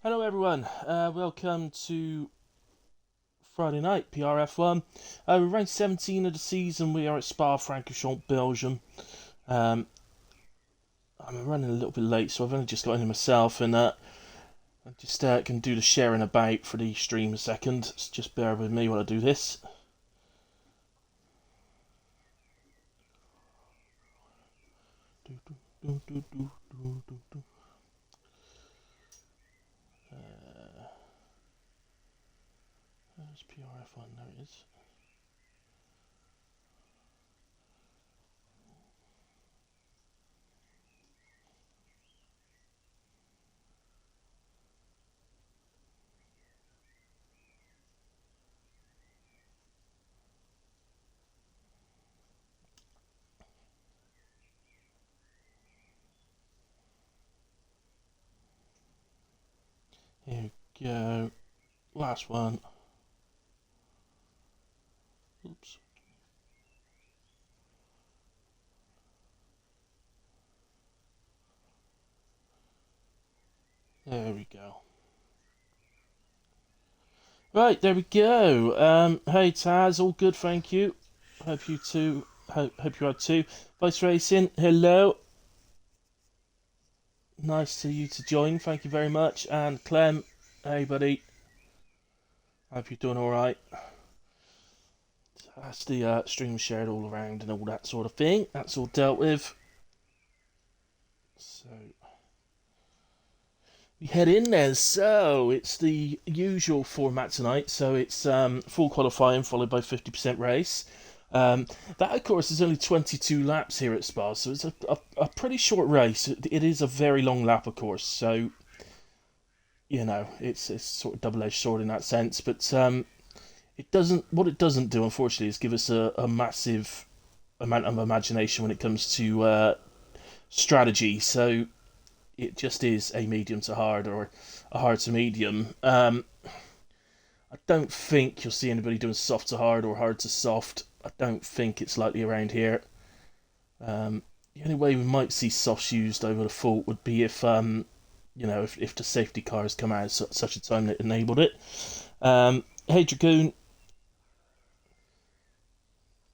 Hello everyone, welcome to Friday night, PRF1. We're round 17 of the season, we are at Spa-Francorchamps, Belgium. Um, I'm running a little bit late, so I've only just got in myself, and I just can do the sharing about for the stream a second. So just bear with me while I do this. There's PRF1, there it is. Here we go. Last one. Oops. There we go. Right, there we go. Hey Taz, all good, thank you. Hope you too. Hope you are too. Vice Racing, hello. Nice to you to join. Thank you very much. And Clem, hey buddy. Hope you're doing all right. That's the stream shared all around and all that sort of thing. That's all dealt with. So we head in then. So it's the usual format tonight. So it's full qualifying followed by 50% race. That, of course, is only 22 laps here at Spa, so it's a pretty short race. It is a very long lap, of course, so, you know, it's sort of double-edged sword in that sense, but what it doesn't do, unfortunately, is give us a massive amount of imagination when it comes to strategy, so it just is a medium to hard or a hard to medium. I don't think you'll see anybody doing soft to hard or hard to soft. I don't think it's likely around here. The only way we might see softs used over the fault would be if, if the safety cars come out at such a time that enabled it. Hey Dragoon,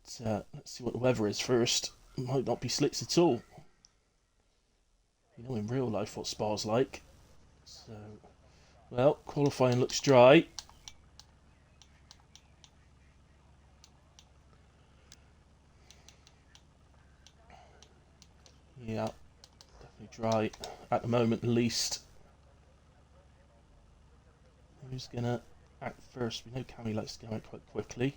let's see what the weather is first. It might not be slicks at all. You know in real life what Spa's like. So, well, qualifying looks dry. Yeah, definitely dry at the moment, at least. Who's gonna act first? We know Cammy likes to go out quite quickly.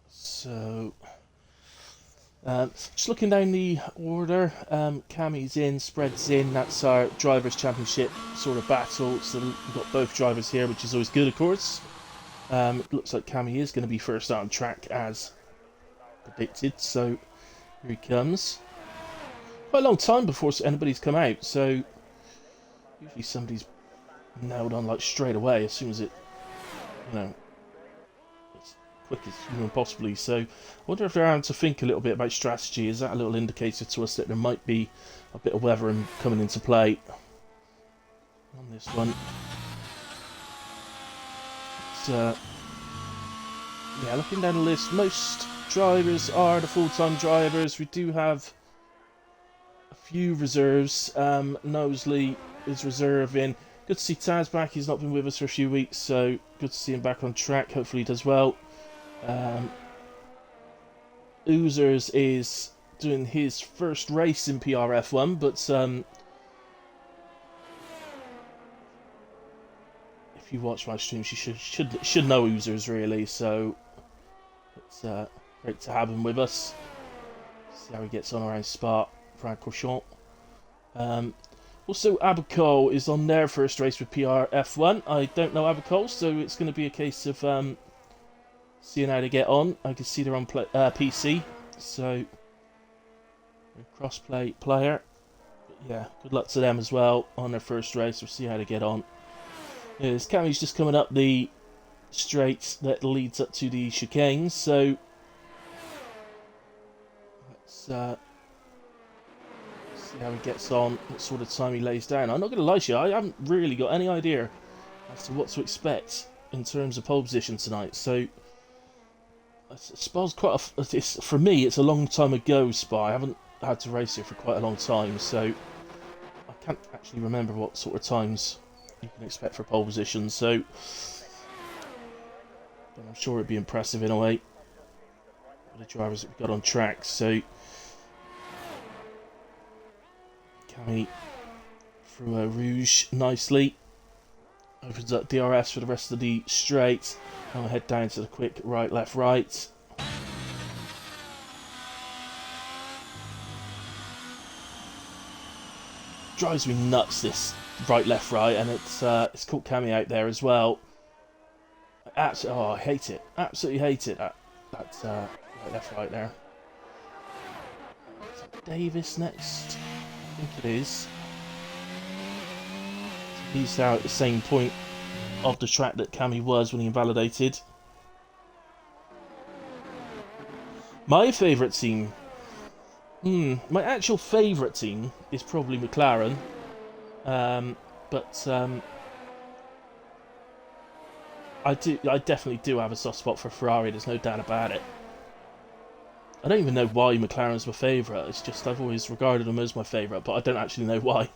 So, just looking down the order, Cammy's in, Spread's in. That's our Drivers' Championship sort of battle. So we've got both drivers here, which is always good, of course. It looks like Cammy is going to be first out on track as predicted. So here he comes. Quite a long time before anybody's come out. So usually somebody's nailed on like straight away as soon as it, you know, quick as human possibly. So I wonder if they're having to think a little bit about strategy. Is that a little indicator to us that there might be a bit of weather coming into play on this one? It's, yeah, looking down the list, most drivers are the full-time drivers. We do have a few reserves. Knowsley is reserving. Good to see Taz back. He's not been with us for a few weeks, so good to see him back on track. Hopefully he does well. Oozers is doing his first race in PRF1, but if you watch my streams, you should know Oozers really. So it's great to have him with us. See how he gets on around Spa-Francorchamps. Also, Abacol is on their first race with PRF1. I don't know Abacol, so it's going to be a case of seeing how they get on. I can see they're on PC, so cross-play player. But yeah, good luck to them as well on their first race. We'll see how they get on. Yeah, this Cammy's just coming up the straight that leads up to the chicane. So let's see how he gets on, what sort of time he lays down. I'm not going to lie to you, I haven't really got any idea as to what to expect in terms of pole position tonight. So Spa's quite for me, it's a long time ago, Spa. I haven't had to race here for quite a long time, so I can't actually remember what sort of times you can expect for pole position. So, but I'm sure it'd be impressive in a way for the drivers that we've got on track. So, Cammy through a Rouge nicely. Opens up DRS for the rest of the straight. I'll head down to the quick right, left, right. Drives me nuts, this right, left, right, and it's caught Cammy out there as well. Absolutely, oh, I hate it. Absolutely hate it. That right, left, right there. Is it Davis next? I think it is. He's now at the same point of the track that Cammy was when he invalidated. My favourite team, my actual favourite team is probably McLaren, but I definitely do have a soft spot for Ferrari. There's no doubt about it. I don't even know why McLaren's my favourite. It's just I've always regarded them as my favourite, but I don't actually know why.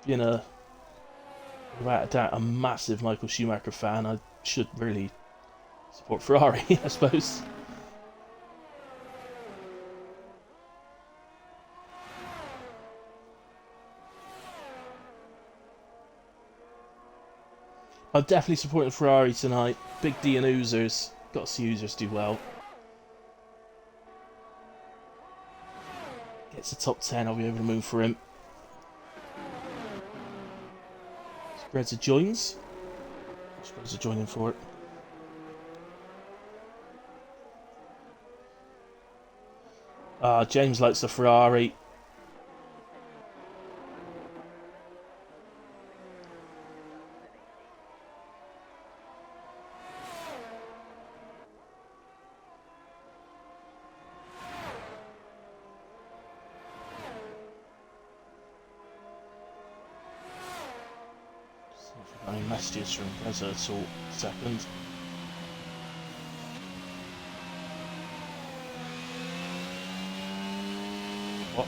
Being without a doubt, a massive Michael Schumacher fan, I should really support Ferrari, I suppose. I'm definitely supporting Ferrari tonight. Big D and Oozers. Got to see Oozers do well. Gets the top 10, I'll be over the moon for him. Spreads joins. Spreads joining for it. James likes the Ferrari. Any messages from Desert or second. What?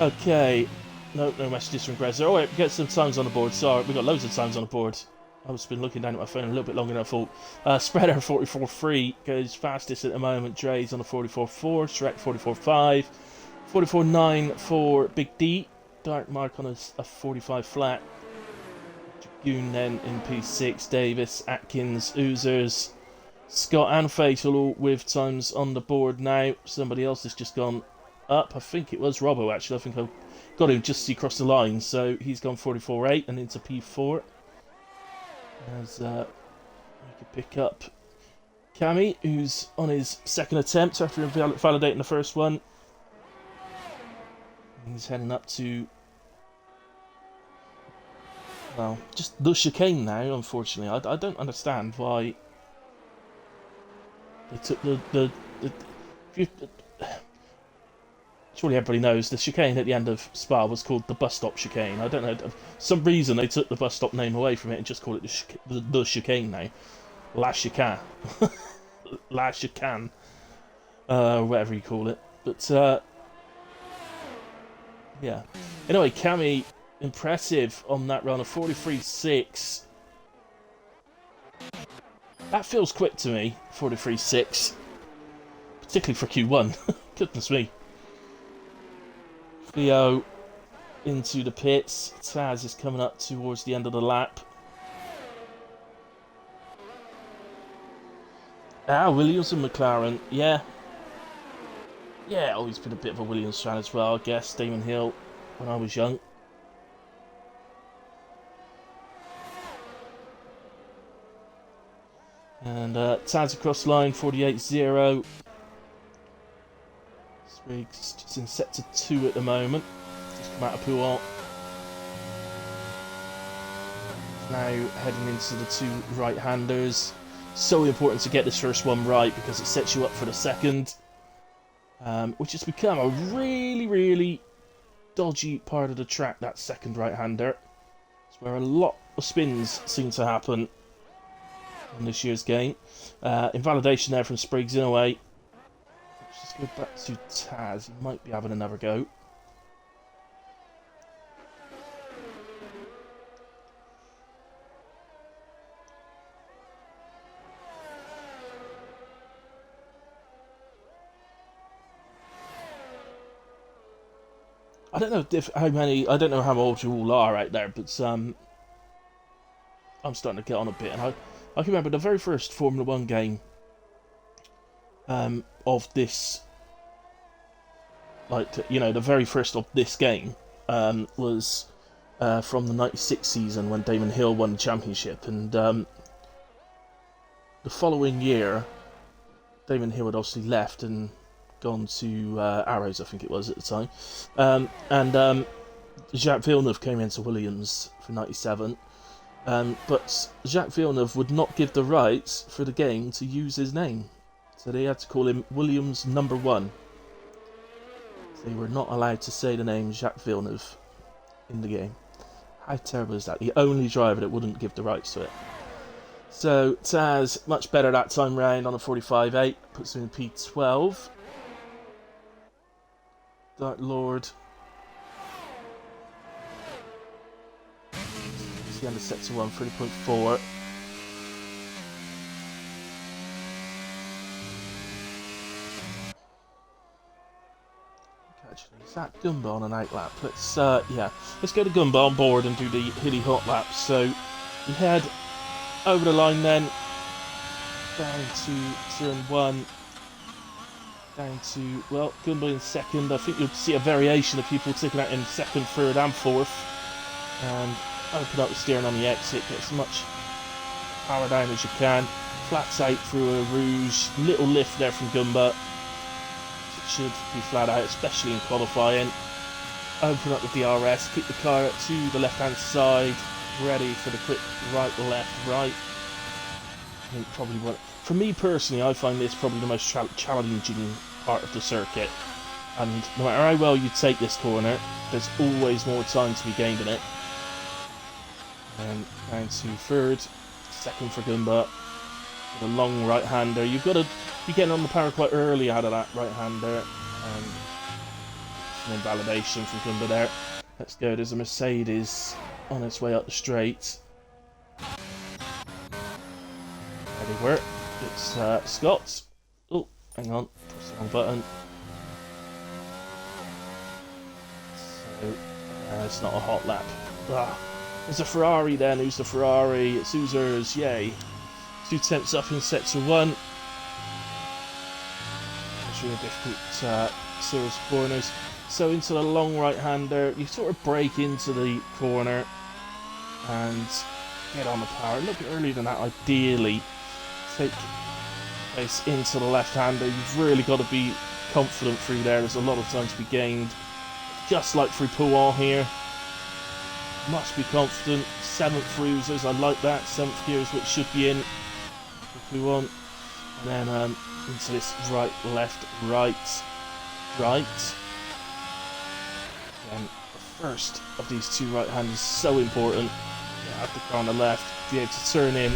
Okay. No messages from Grezza. Oh wait, get some times on the board. Sorry, we got loads of times on the board. I've just been looking down at my phone a little bit longer than I thought. Spreader 44.3 goes fastest at the moment. Dre's on a 44.4. Shrek 44.5. 44.9 for Big D. Dark Mark on a 45 flat. Goon then in P6, Davis, Atkins, Oozers, Scott and Fatal all with times on the board now. Somebody else has just gone up. I think it was Robbo actually. I think I got him just as he crossed the line. So he's gone 44.8 and into P4. As we could pick up Cammy, who's on his second attempt after validating the first one. He's heading up to, well, just the chicane now, unfortunately. I don't understand why they took the surely everybody knows the chicane at the end of Spa was called the bus stop chicane. I don't know, for some reason they took the bus stop name away from it and just called it the chicane now. La Chicane. La Chicane. Whatever you call it. But, yeah. Anyway, Cammy, impressive on that run of 43.6. That feels quick to me, 43.6. Particularly for Q1. Goodness me. Theo into the pits. Taz is coming up towards the end of the lap. Williams and McLaren. Yeah, always been a bit of a Williams fan as well, I guess. Damon Hill when I was young. And Taz across the line, 48.0. Spriggs in sector 2 at the moment. Just come out of Pouant. Now heading into the two right-handers. So important to get this first one right because it sets you up for the second. Which has become a really, really dodgy part of the track, that second right-hander. It's where a lot of spins seem to happen in this year's game. Invalidation there from Spriggs in a way. Let's just go back to Taz. He might be having another go. I don't know I don't know how old you all are out there, but I'm starting to get on a bit, and I can remember the very first Formula 1 game of this, like, you know, the very first of this game was from the '96 season when Damon Hill won the championship, and the following year, Damon Hill had obviously left and gone to Arrows, I think it was at the time, and Jacques Villeneuve came into Williams for '97, but Jacques Villeneuve would not give the rights for the game to use his name, so they had to call him Williams Number 1. They were not allowed to say the name Jacques Villeneuve in the game. How terrible is that? The only driver that wouldn't give the rights to it. So Taz, much better that time round on a 45.8, puts him in P12. Dark Lord. It's the end of sector 1, 30.4. Actually, is that Gumba on an outlap? Let's go to Gumba on board and do the hilly hot lap. So we head over the line then, down to turn 1. Down to, well, Gumba in second. I think you'll see a variation of people taking out in second, third and fourth. And open up the steering on the exit, get as much power down as you can. Flat out through a Rouge. Little lift there from Gumba. It should be flat out, especially in qualifying. Open up the DRS, keep the car to the left hand side, ready for the quick right, left, right. I think probably what, for me personally, I find this probably the most challenging part of the circuit. And no matter how well you take this corner, there's always more time to be gained in it. And down to third, second for Gumba. With a long right-hander. You've got to be getting on the power quite early out of that right-hander. An invalidation from Gumba there. Let's go, there's a Mercedes on its way up the straight. There they were. It's Scott. Oh, hang on, press the wrong button. So, it's not a hot lap. There's a Ferrari then. Who's the Ferrari? It's Oozers, yay. 2 tenths up in sector 1. It's really difficult series of corners. So into the long right-hander, you sort of break into the corner and get on the power. A little bit earlier than that, ideally. Take place into the left-hander. You've really got to be confident through there. There's a lot of time to be gained. Just like through Pouan here. Must be confident. 7th Roosers, I like that. 7th gear is what should be in. If we want. And then into this right, left, right, right. And the first of these two right-handers is so important. You have the car on the left, be able to turn in.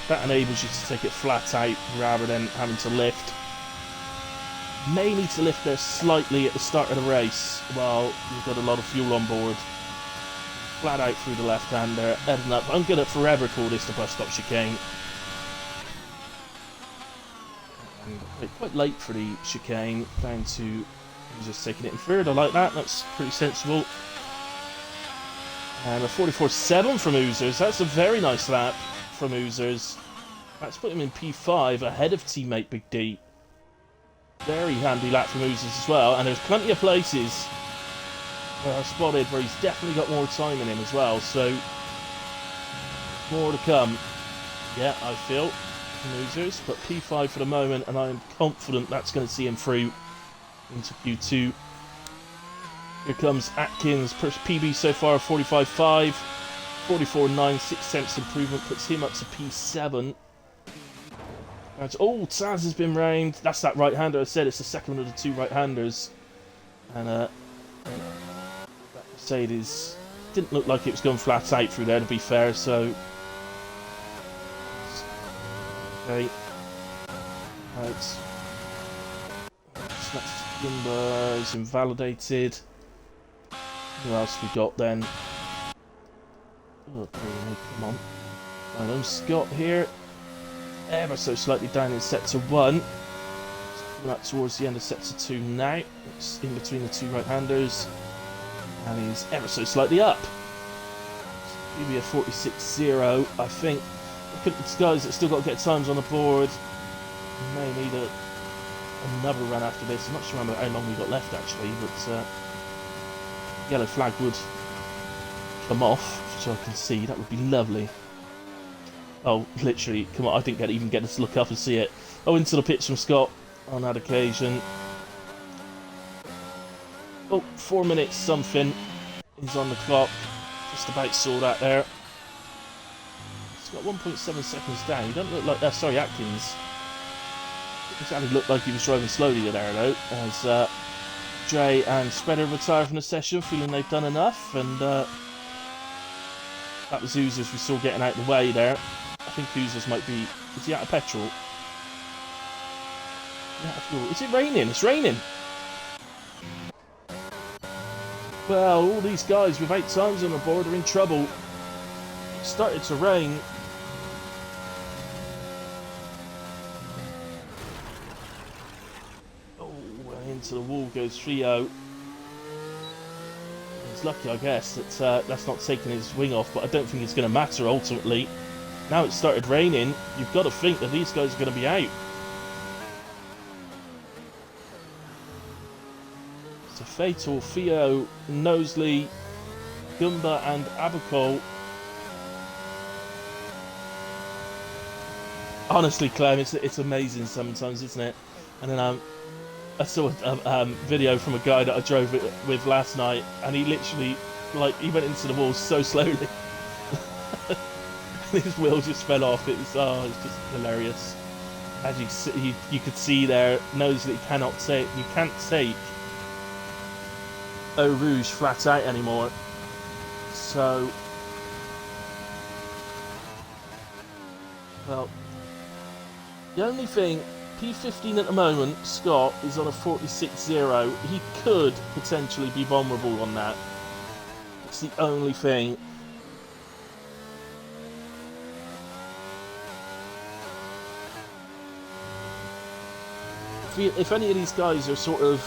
That enables you to take it flat out rather than having to lift. May need to lift there slightly at the start of the race while you've got a lot of fuel on board. Flat out through the left-hander, heading up. I'm going to forever call this the bus stop chicane. And quite late for the chicane, down to just taking it in third. I like that, that's pretty sensible. And a 44.7 from Oozers, that's a very nice lap from Oozers. That's put him in P5 ahead of teammate Big D. Very handy lap from Oozers as well, and there's plenty of places where I've spotted where he's definitely got more time in him as well, so more to come. Yeah, I feel from Oozers, but P5 for the moment, and I'm confident that's going to see him through into Q2. Here comes Atkins, PB so far 45.5. 44.9, 6 tenths improvement, puts him up to P7. And, oh, Taz has been round. That's that right-hander. I said it's the second of the two right-handers. And that Mercedes didn't look like it was going flat out through there, to be fair, so... Okay. Right. That's Gimba is invalidated. Who else we got then? Oh, come on. Hello, Scott here. Ever so slightly down in sector 1. Coming up towards the end of sector 2 now. It's in between the two right-handers. And he's ever so slightly up. Maybe a 46.0, I think. Look at the guys that still got to get times on the board. We may need another run after this. I'm not sure how long we got left actually, but yellow flag would come off, so I can see. That would be lovely. Oh, literally, come on, I didn't even get to look up and see it. Oh, into the pits from Scott on that occasion. Oh, 4 minutes something is on the clock. Just about saw that there. He's got 1.7 seconds down. He doesn't look like... sorry, Atkins. It actually looked like he was driving slowly there, though, as Dre and Spreader retire from the session, feeling they've done enough, and that was Oozers we saw getting out of the way there. I think Oozers might be... Is he out of petrol? Out of fuel. Is it raining? It's raining! Well, all these guys with 8 times on the board are in trouble. It started to rain. Oh, into the wall goes Theo. He's lucky, I guess, that that's not taking his wing off, but I don't think it's going to matter ultimately. Now it's started raining, you've got to think that these guys are going to be out. It's a fatal. Theo, Knowsley, Gumba and Abacol. Honestly, Clem, it's amazing sometimes, isn't it? And then I saw a video from a guy that I drove with last night, and he literally, like, he went into the wall so slowly. His wheel just fell off. It was, it's just hilarious. As you could see there, Knowsley cannot take, you can't take Eau Rouge flat out anymore. So, well, the only thing, P15 at the moment, Scott is on a 46.0. He could potentially be vulnerable on that. It's the only thing. If any of these guys are sort of,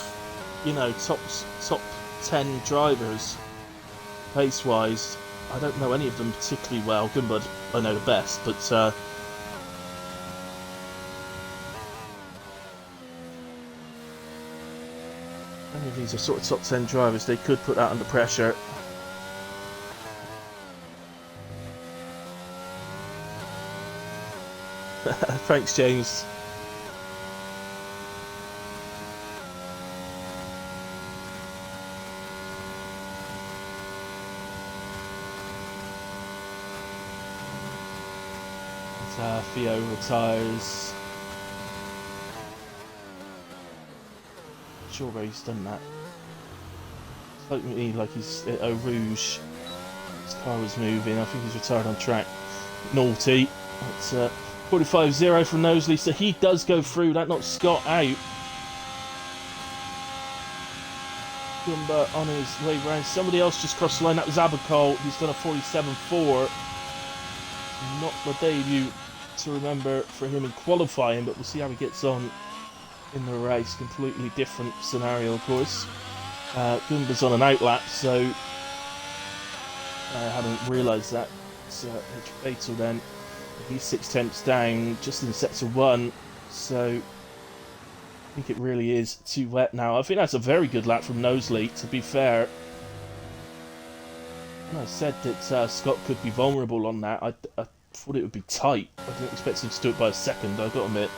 you know, top 10 drivers, pace-wise, I don't know any of them particularly well. Gumbud, I know the best, but any of these are sort of top 10 drivers, they could put that under pressure. Thanks, James. Theo retires. Not sure where he's done that. It's like me, like he's at Eau Rouge. His car was moving. I think he's retired on track. Naughty. It's 45.0 from Knowsley, so he does go through. That knocks Scott out. Gumba on his way round. Somebody else just crossed the line. That was Abacol. He's done a 47.4. Not the debut to remember for him in qualifying, but we'll see how he gets on in the race. Completely different scenario, of course. Gumba's on an outlap, so I hadn't realised that. It's fatal then. He's 6 tenths down just in sector 1, so I think it really is too wet now. I think that's a very good lap from Knowsley, to be fair. When I said that Scott could be vulnerable on that, I thought it would be tight. I didn't expect him to do it by a second, I've got to admit.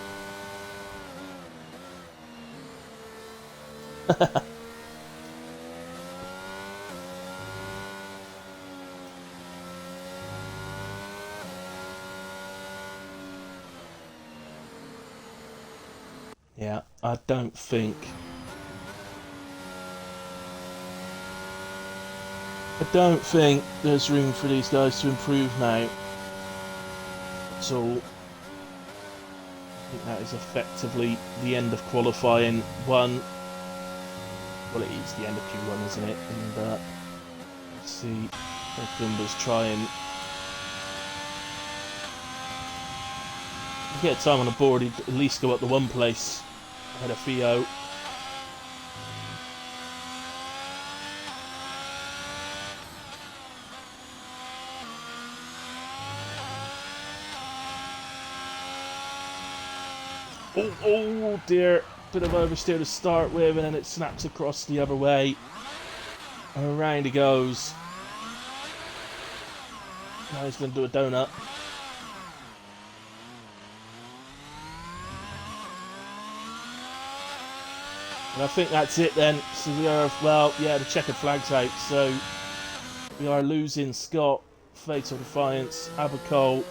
Yeah, I don't think... there's room for these guys to improve now. So, I think that is effectively the end of qualifying one. Well, it is the end of Q1, isn't it? And let's see if Gumba's trying. If you get time on the board, he'd at least go up to one place ahead of Theo. Oh dear, bit of oversteer to start with, and then it snaps across the other way. And around he goes. Now he's going to do a donut. And I think that's it then. So we are, well, yeah, the checkered flag's out. So we are losing Scott, Fatal Defiance, Abacol,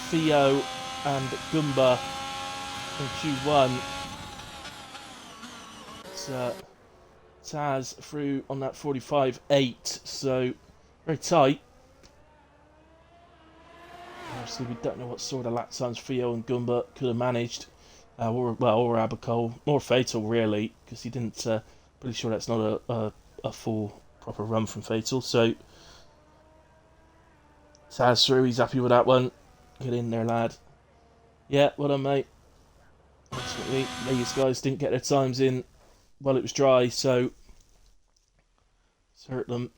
Theo, and Gumba in Q1. It's Taz through on that 45.8, so very tight. Obviously, we don't know what sort of lap times Theo and Gumba could have managed, or Abacol, or Fatal really, because he didn't. Pretty sure that's not a full proper run from Fatal. So Taz through, he's happy with that one. Get in there, lad. Yeah, well done, mate. Ultimately, these guys didn't get their times in while it was dry, so it's hurt them.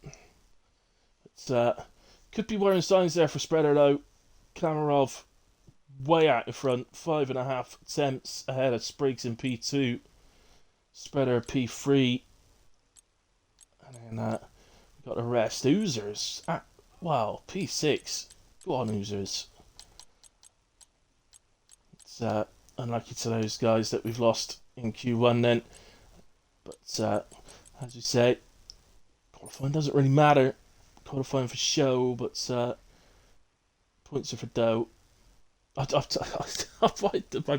But, could be wearing signs there for Spreader, though. Kamarov way out in front, 5.5 attempts ahead of Spriggs in P2. Spreader P3. And then we got the rest. Oozers. Wow, P6. Go on, Oozers. It's unlucky to those guys that we've lost in Q1 then. But as you say, qualifying doesn't really matter. Qualifying for show, but points are for dough. I've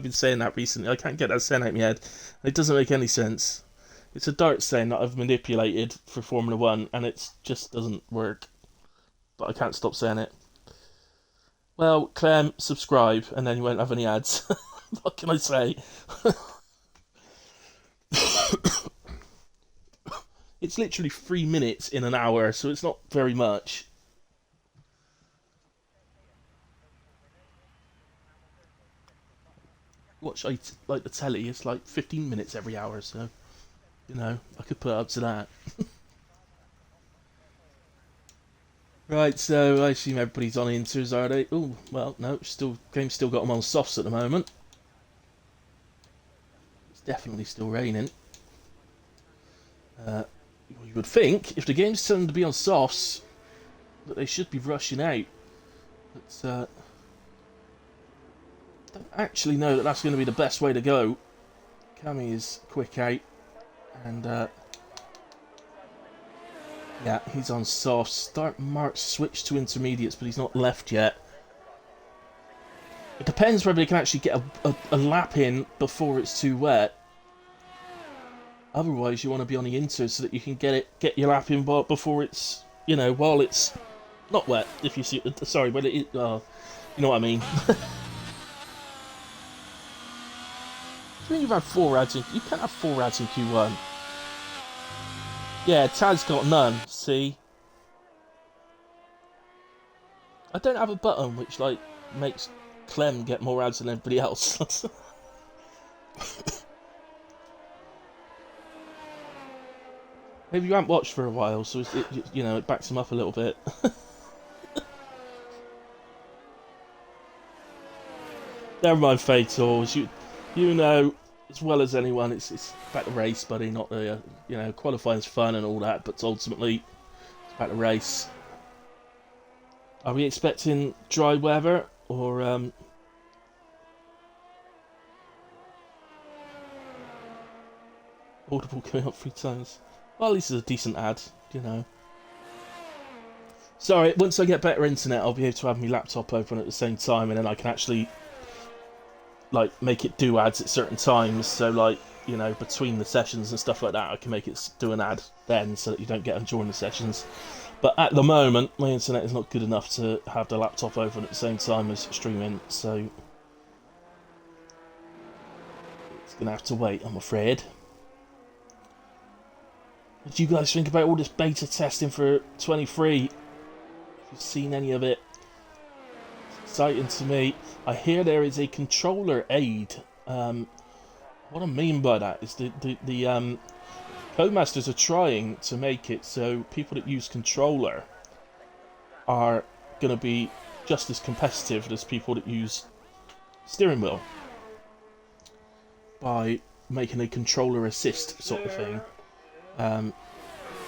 been saying that recently. I can't get that saying out of my head. It doesn't make any sense. It's a dart saying that I've manipulated for Formula 1, and it just doesn't work. But I can't stop saying it. Well, Clem, subscribe, and then you won't have any ads. What can I say? It's literally 3 minutes in an hour, so it's not very much. Watch like the telly, it's like 15 minutes every hour, so you know, I could put up to that. Right, so I assume everybody's on inters, are they? Oh, well, no, game's still got them on softs at the moment. It's definitely still raining. You would think, if the game's turned to be on softs, that they should be rushing out. But, I don't actually know that that's going to be the best way to go. Cammy is quick out, and yeah, he's on soft. Start Mark switched to intermediates, but he's not left yet. It depends whether they can actually get a lap in before it's too wet. Otherwise, you want to be on the inters so that you can get your lap in before it's, you know, while it's not wet. If you see, sorry, but you know what I mean. I think you've had 4 ads in. You can't have 4 ads in Q1. Yeah, Taz got none. See, I don't have a button which like makes Clem get more ads than everybody else. Maybe you haven't watched for a while, so you know, it backs him up a little bit. Never mind, Fatals. You know as well as anyone, it's about the race, buddy. Not the you know, qualifying's fun and all that, but ultimately it's about the race. Are we expecting dry weather or Audible coming up 3 times? Well, at least it's a decent ad, you know. Sorry, once I get better internet, I'll be able to have my laptop open at the same time, and then I can actually like make it do ads at certain times. So like, you know, between the sessions and stuff like that, I can make it do an ad then, so that you don't get them during the sessions. But at the moment, my internet is not good enough to have the laptop open at the same time as streaming, so it's gonna have to wait, I'm afraid. What do you guys think about all this beta testing for 23? Have you seen any of it? It's exciting to me. I hear there is a controller aid. What I mean by that is the Codemasters are trying to make it so people that use controller are going to be just as competitive as people that use steering wheel by making a controller assist sort of thing.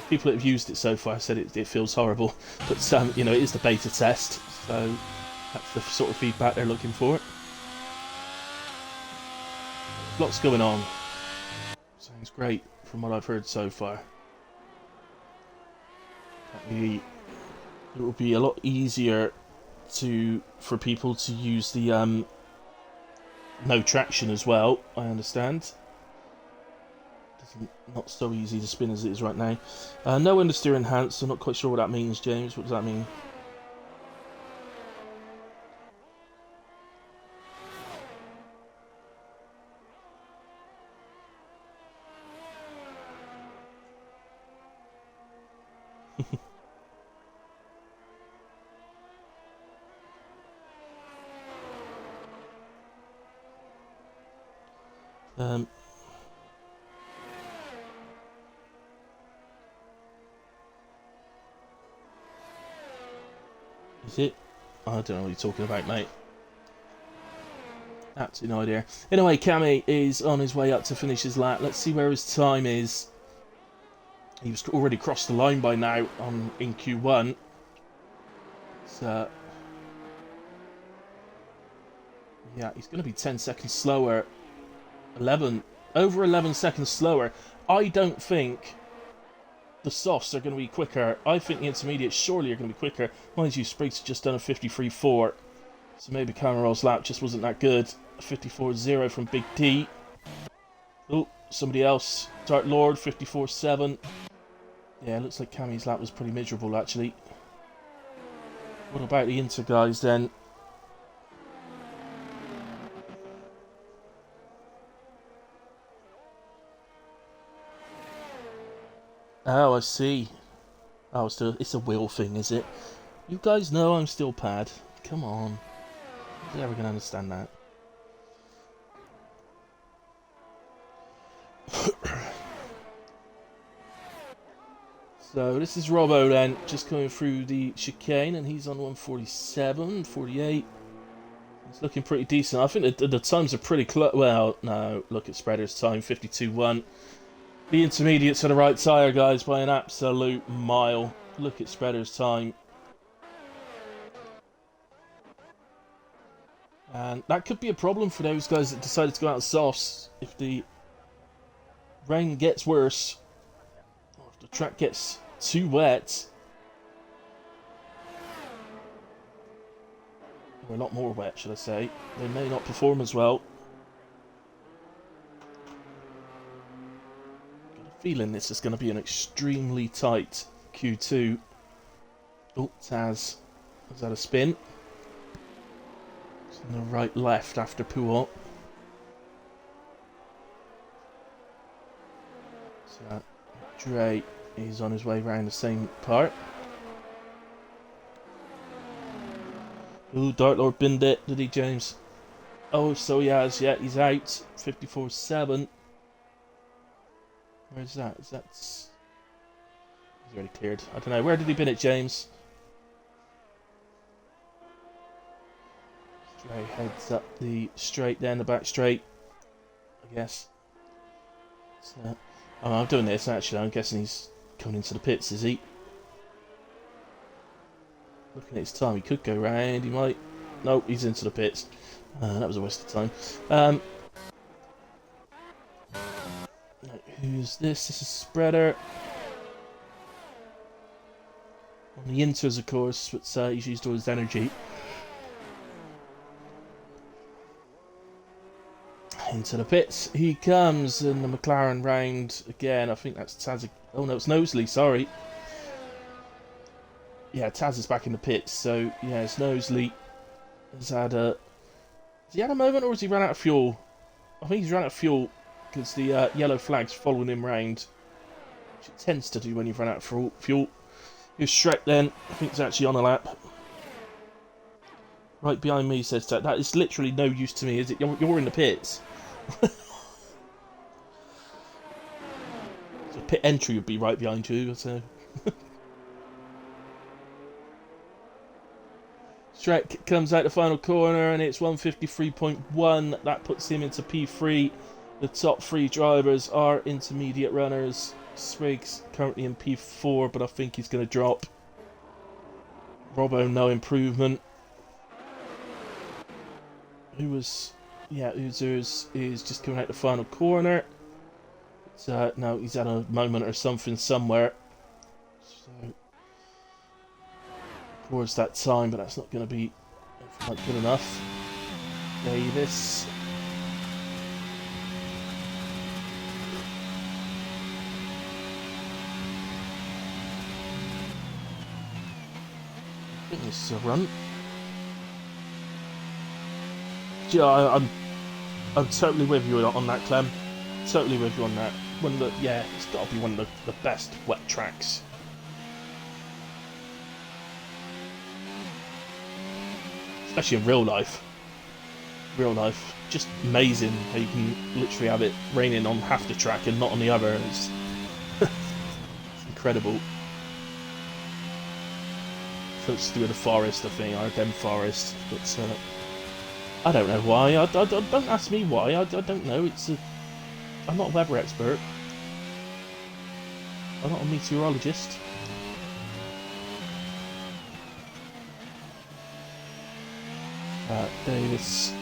People that have used it so far said it feels horrible, but you know, it is the beta test, so that's the sort of feedback they're looking for. Lots going on. Sounds great from what I've heard so far. It will be a lot easier for people to use the no traction as well, I understand. Not so easy to spin as it is right now. No understeer enhanced, I'm not quite sure what that means, James. What does that mean? Is it? I don't know what you're talking about, mate. Absolutely no idea. Anyway, Cammy is on his way up to finish his lap. Let's see where his time is. He was already crossed the line by now in Q1. So, yeah, he's going to be 10 seconds slower. Over 11 seconds slower. I don't think the softs are going to be quicker. I think the intermediates surely are going to be quicker. Mind you, Spriggs just done a 53.4. So maybe Cameron's lap just wasn't that good. 54.0 from Big T. Oh, somebody else. Dark Lord, 54.7. Yeah, looks like Cammy's lap was pretty miserable, actually. What about the Inter guys, then? Oh, I see. Oh, it's a wheel thing, is it? You guys know I'm still pad. Come on. You're never going to understand that. So this is Robbo then, just coming through the chicane, and he's on 147, 48. It's looking pretty decent. I think the times are pretty close. Well, no, look at Spreader's time, 52.1. The intermediates are the right tyre, guys, by an absolute mile. Look at Spreader's time. And that could be a problem for those guys that decided to go out of softs if the rain gets worse, or if the track gets too wet, or a lot more wet, should I say. They may not perform as well. Got a feeling this is going to be an extremely tight Q2. Oh, Taz has had a spin. It's in the right left after Pouot. So Dre is on his way around the same part. Ooh, Dark Lord binned it, did he, James? Oh, so he has, yeah, he's out. 54.7. Where's that? He's already cleared. I don't know. Where did he bin it, James? Dre heads up the straight then, the back straight, I guess. So, oh, I'm doing this actually. I'm guessing he's coming into the pits, is he? Looking at his time, he could go round. He might. Nope, he's into the pits. That was a waste of time. Who's this? This is Spreader. On the Inters, of course, but he's used all his energy. Into the pits he comes, and the McLaren round again. I think that's Taz. Oh no, it's Knowsley, sorry. Yeah, Taz is back in the pits, so yeah, it's Knowsley. Has had a... Has he had a moment, or has he run out of fuel? I think he's run out of fuel, because the yellow flag's following him round. Which it tends to do when you've run out of fuel. Here's Shrek then. I think he's actually on a lap. Right behind me, says that. That is literally no use to me, is it? You're in the pits. So pit entry would be right behind you, so... Shrek comes out the final corner, and it's 153.1. That puts him into P3. The top three drivers are intermediate runners. Spriggs currently in P4, but I think he's going to drop. Robbo, no improvement. Oozers is just coming out the final corner. No, he's had a moment or something somewhere. So, towards that time, but that's not going to be quite good enough. Davis. I think this is a run. Yeah, I'm totally with you on that, Clem. Totally with you on that. It's got to be one of the best wet tracks. Especially in real life. Just amazing how you can literally have it raining on half the track and not on the other. It's incredible. Something to do with the forest, I think, or them forest. But I don't know why. Don't ask me why. I don't know. I'm not a weather expert. I'm not a meteorologist. Davis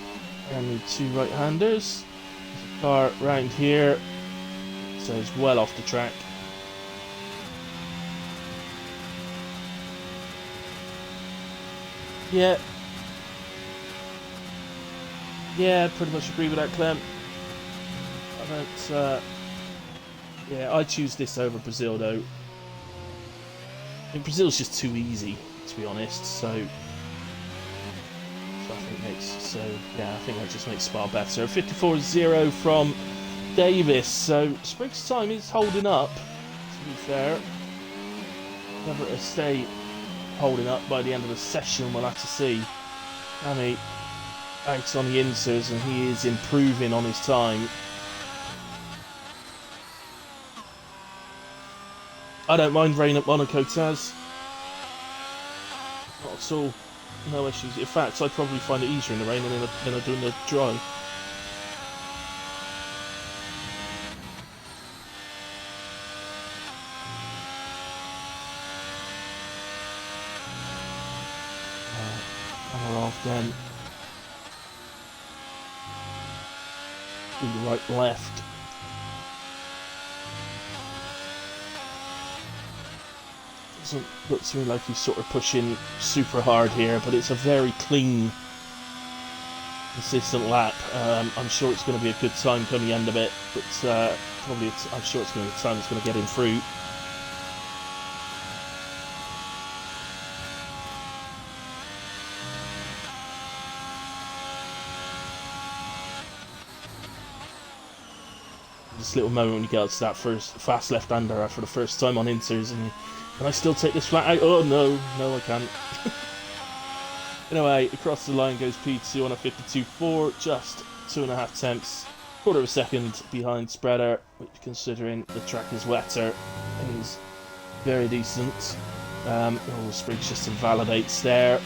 and the two right-handers. There's a car round here, so it's well off the track. Yeah, pretty much agree with that, Clem. I choose this over Brazil though. I mean, Brazil's just too easy, to be honest. So I think that just makes Spa better. 54.0 from Davis. So Spriggs' time is holding up, to be fair. Whether it'll stay holding up by the end of the session, we'll have to see. Cammy out on the insers, and he is improving on his time. I don't mind rain at Monaco, Taz. Not at all. No issues. In fact, I'd probably find it easier in the rain than I do in the dry. And we're off then. Do the right, left. Doesn't look to me like he's sort of pushing super hard here, but it's a very clean, consistent lap. I'm sure it's going to be a good time come the end of it, but I'm sure it's going to be a time that's going to get him through. This little moment when you get to that first fast left-hander for the first time on inters, and can I still take this flat out? Oh no, I can't. Anyway, across the line goes P2 on a 52.4, just 2.5 tenths, quarter of a second behind Spreader, which, considering the track is wetter, is very decent. Spriggs just invalidates there.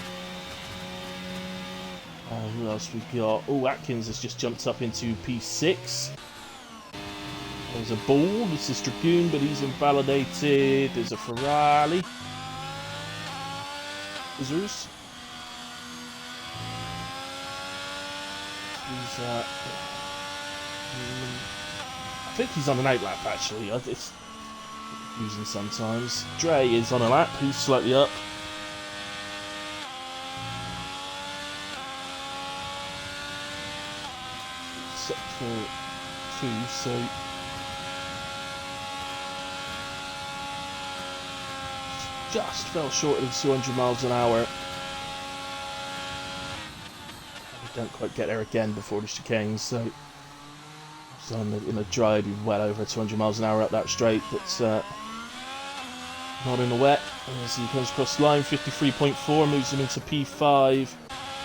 Who else we got? Oh, Atkins has just jumped up into P6. There's a Ball, this is Dragoon, but he's invalidated. There's a Ferrari. Scissors. I think he's on an outlap actually. It's confusing sometimes. Dre is on a lap, he's slightly up. sector 2, so just fell short of 200 miles an hour. We don't quite get there again before the chicane, so in a dry, be well over 200 miles an hour up that straight, but not in the wet. As he comes across the line, 53.4, moves him into P5.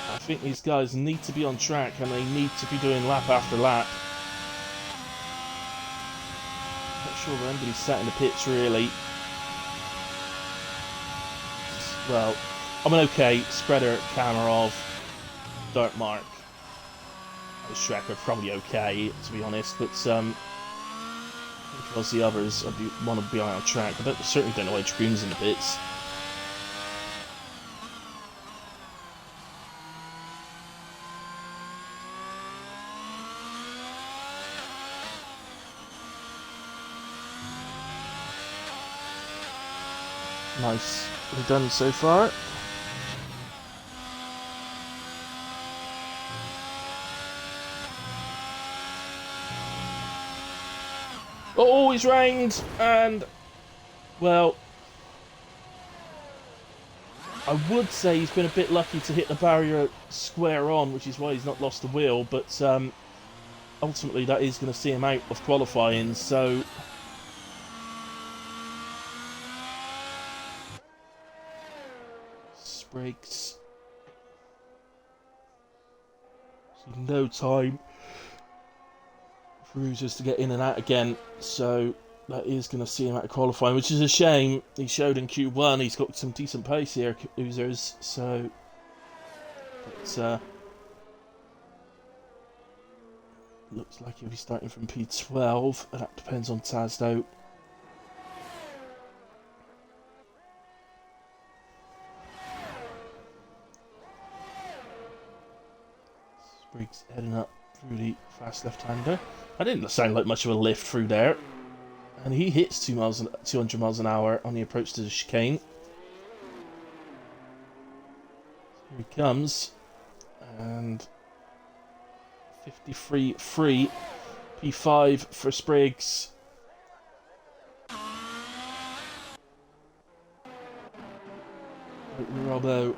I think these guys need to be on track and they need to be doing lap after lap. Not sure where anybody's sat in the pits really. Well, I'm an okay spreader, Kamarov, Dirt Mark. Shrek are probably okay, to be honest, but because the others want to be on track. I certainly don't know why Dragoon's in the pits. Nice. We're done so far. Oh, it's rained, and, well, I would say he's been a bit lucky to hit the barrier square on, which is why he's not lost the wheel, but ultimately that is going to see him out of qualifying, so Spriggs, no time for Oozers to get in and out again, so that is going to see him out of qualifying, which is a shame. He showed in Q1 he's got some decent pace here, Oozers, so but, looks like he'll be starting from P12, and that depends on Taz though. Spriggs heading up through the fast left-hander. That didn't sound like much of a lift through there. And he hits 200 miles an hour on the approach to the chicane. Here he comes. And 53.3. P5 for Spriggs. Robbo.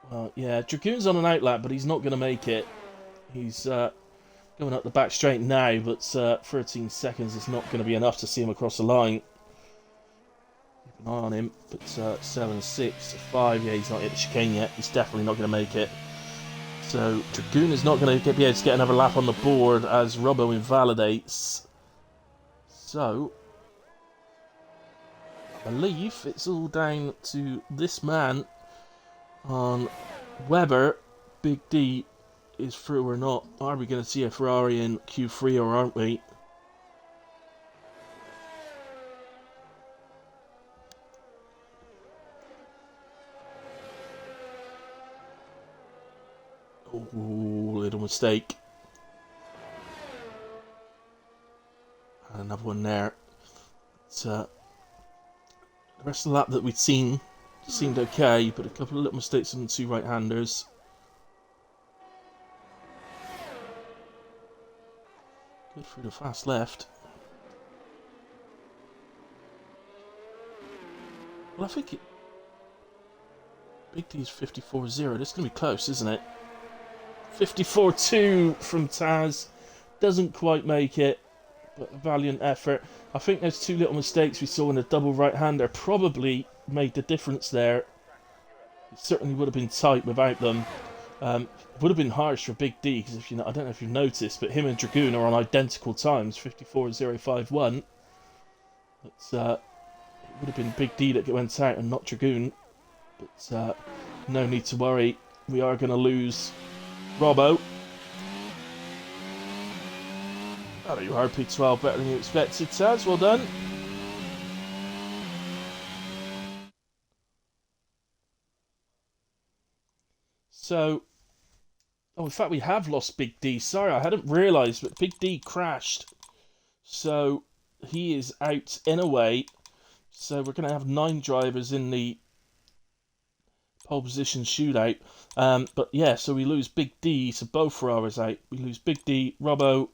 Well, yeah, Dragoon's on an outlap, but he's not going to make it. He's going up the back straight now, but 13 seconds is not going to be enough to see him across the line. Keep an eye on him, but 7, 6, 5, yeah, he's not hit the chicane yet. He's definitely not going to make it. So Dragoon is not going to be able to get another lap on the board as Robbo invalidates. So I believe it's all down to this man on Webber. Big D is through or not. Are we going to see a Ferrari in Q3 or aren't we? Oh, little mistake. And another one there. But, the rest of the lap that we'd seen seemed okay, but a couple of little mistakes on the two right-handers. Good through the fast left. Well, I think Big D's 54.0. This is going to be close, isn't it? 54.2 from Taz. Doesn't quite make it, but a valiant effort. I think those two little mistakes we saw in the double right-hander probably made the difference there. It certainly would have been tight without them. It would have been harsh for Big D, because I don't know if you've noticed, but him and Dragoon are on identical times, 54.051. But it would have been Big D that went out and not Dragoon. But no need to worry. We are going to lose Robbo. Oh, there you are, P12, better than you expected, Taz. Well done. So, oh, in fact, we have lost Big D. Sorry, I hadn't realised, but Big D crashed. So, he is out in a way. So, we're going to have 9 drivers in the pole position shootout. But yeah, so we lose Big D, so both Ferraris out. We lose Big D, Robbo,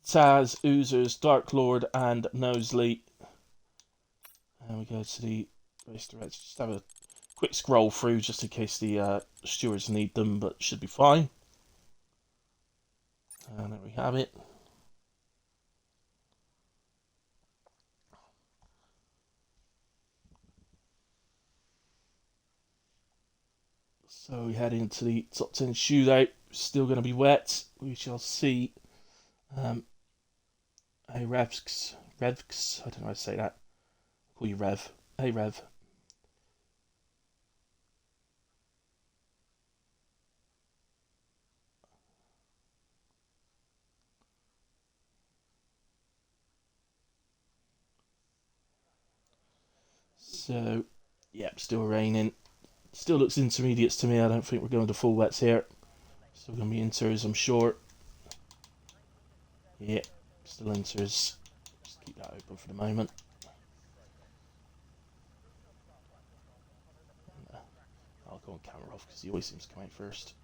Taz, Oozers, Dark Lord, and Nosley. And we go to the race director. Just have a quick scroll through just in case the stewards need them, but should be fine. And there we have it. So we head into the top 10 shootout. Still going to be wet. We shall see. Hey Revs, I don't know how to say that. I'll call you Rev. Hey Rev. So, yep, still raining. Still looks intermediates to me. I don't think we're going to full wets here. Still going to be inters, I'm sure. Yeah, still inters. Just keep that open for the moment. And, I'll go on camera off because he always seems to come out first.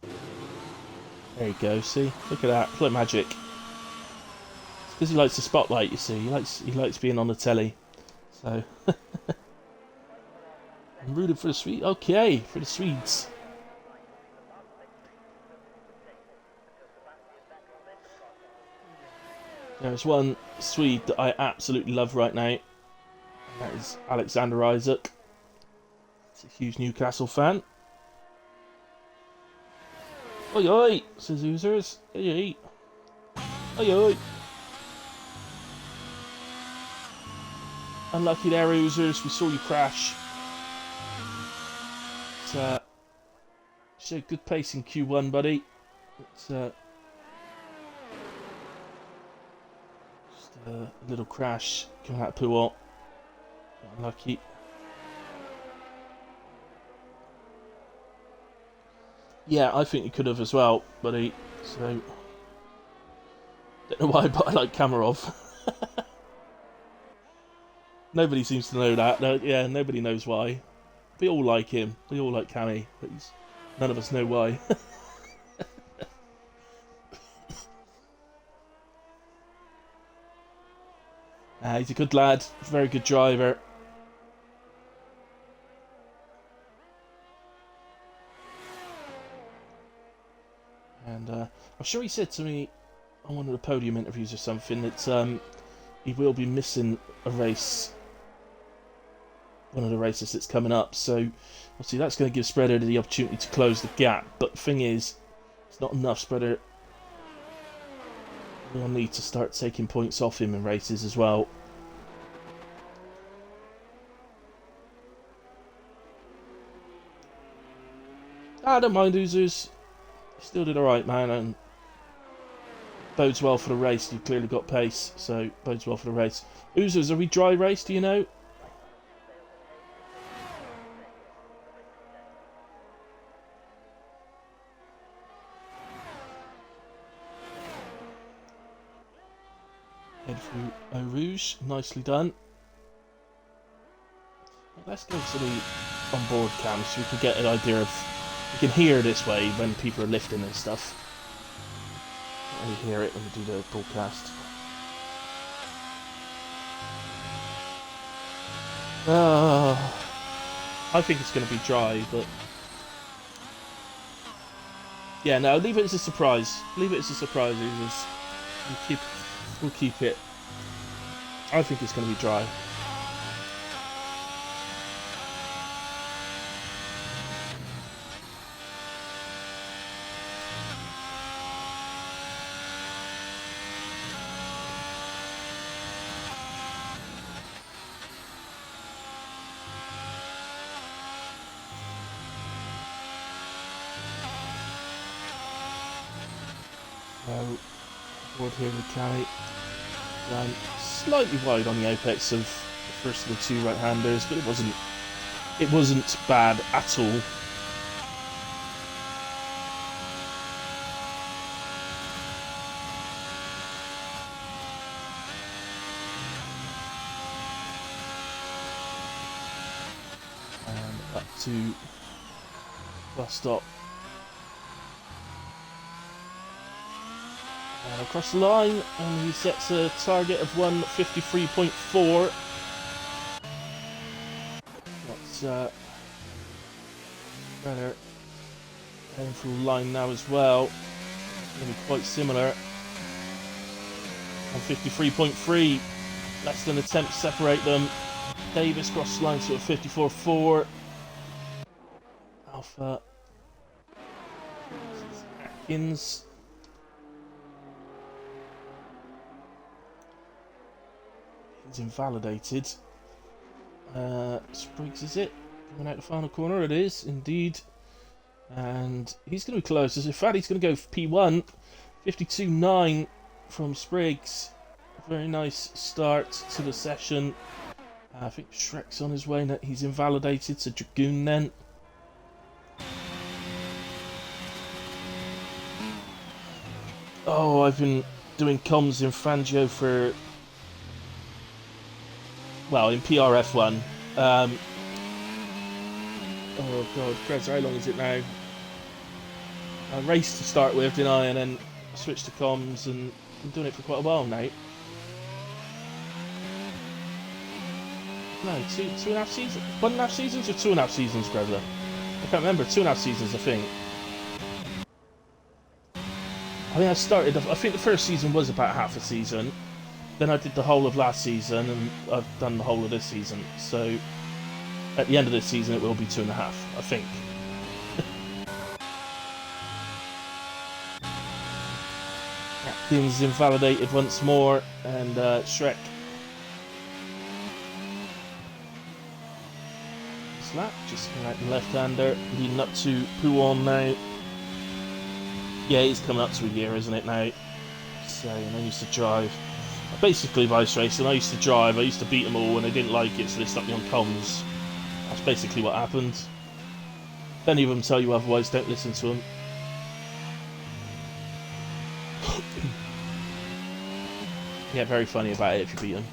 There you go. See, look at that. It's like magic. It's because he likes the spotlight. You see, he likes being on the telly. So I'm rooting for the Swedes. Okay, for the Swedes. There's one Swede that I absolutely love right now. And that is Alexander Isaac. He's a huge Newcastle fan. Oi oi, says Oozers. Oi oi. Oi oi. Unlucky there, Oozers. We saw you crash. But, showed good pace in Q1, buddy. It's just a little crash coming out of Puot. Unlucky. Yeah, I think he could have as well, buddy. So, don't know why, but I like Kamarov. Nobody seems to know that. No, yeah, nobody knows why. We all like him. We all like Cammy, but none of us know why. He's a good lad, very good driver. And I'm sure he said to me on one of the podium interviews or something that he will be missing a race, one of the races that's coming up. So obviously that's going to give Spreader the opportunity to close the gap. But the thing is, it's not enough. Spreader will need to start taking points off him in races as well. I don't mind Oozers. You still did alright, man, and bodes well for the race. You've clearly got pace, so bodes well for the race. Oozers, are we dry race, do you know? Head through Eau Rouge, nicely done. Let's go to the onboard cam so we can get an idea of... We can hear this way when people are lifting and stuff. We hear it when we do the broadcast. I think it's going to be dry, but... Yeah, no, leave it as a surprise. Leave it as a surprise, We'll keep it. I think it's going to be dry. Board here with Carry. Slightly wide on the apex of the first of the two right-handers, but it wasn't bad at all. to bus stop. And across the line, and he sets a target of 1:53.4. That's better. Heading for the line now as well. Going to be quite similar. 1:53.3. Less than an attempt to separate them. Davis crossed the line to a 54.4. Alpha. This is Atkins. He's invalidated. Spriggs, is it? Coming out the final corner, it is indeed. And he's going to be close. In fact, he's going to go for P1. 52.9 from Spriggs. Very nice start to the session. I think Shrek's on his way. He's invalidated to Dragoon then. Oh, I've been doing comms in Fangio for... well, in PRF1. Oh god, Chris, how long is it now? I raced to start with, didn't I? And then switched to comms, and I'm doing it for quite a while now. No, two and a half seasons? 1.5 seasons or 2.5 seasons, Grevler? I can't remember. 2.5 seasons, I think. I think I think the first season was about half a season. Then I did the whole of last season, and I've done the whole of this season. So, at the end of this season, it will be 2.5, I think. Atkins invalidated once more, and Shrek. Slap, just coming out the left-hander, leading up to Puon now. Yeah, he's coming up to a year, isn't it now? So, and I used to drive. Basically, vice racing. I used to drive. I used to beat them all, and they didn't like it, so they stuck me on comms. That's basically what happened. If any of them tell you otherwise, don't listen to them. Yeah, very funny about it if you beat them.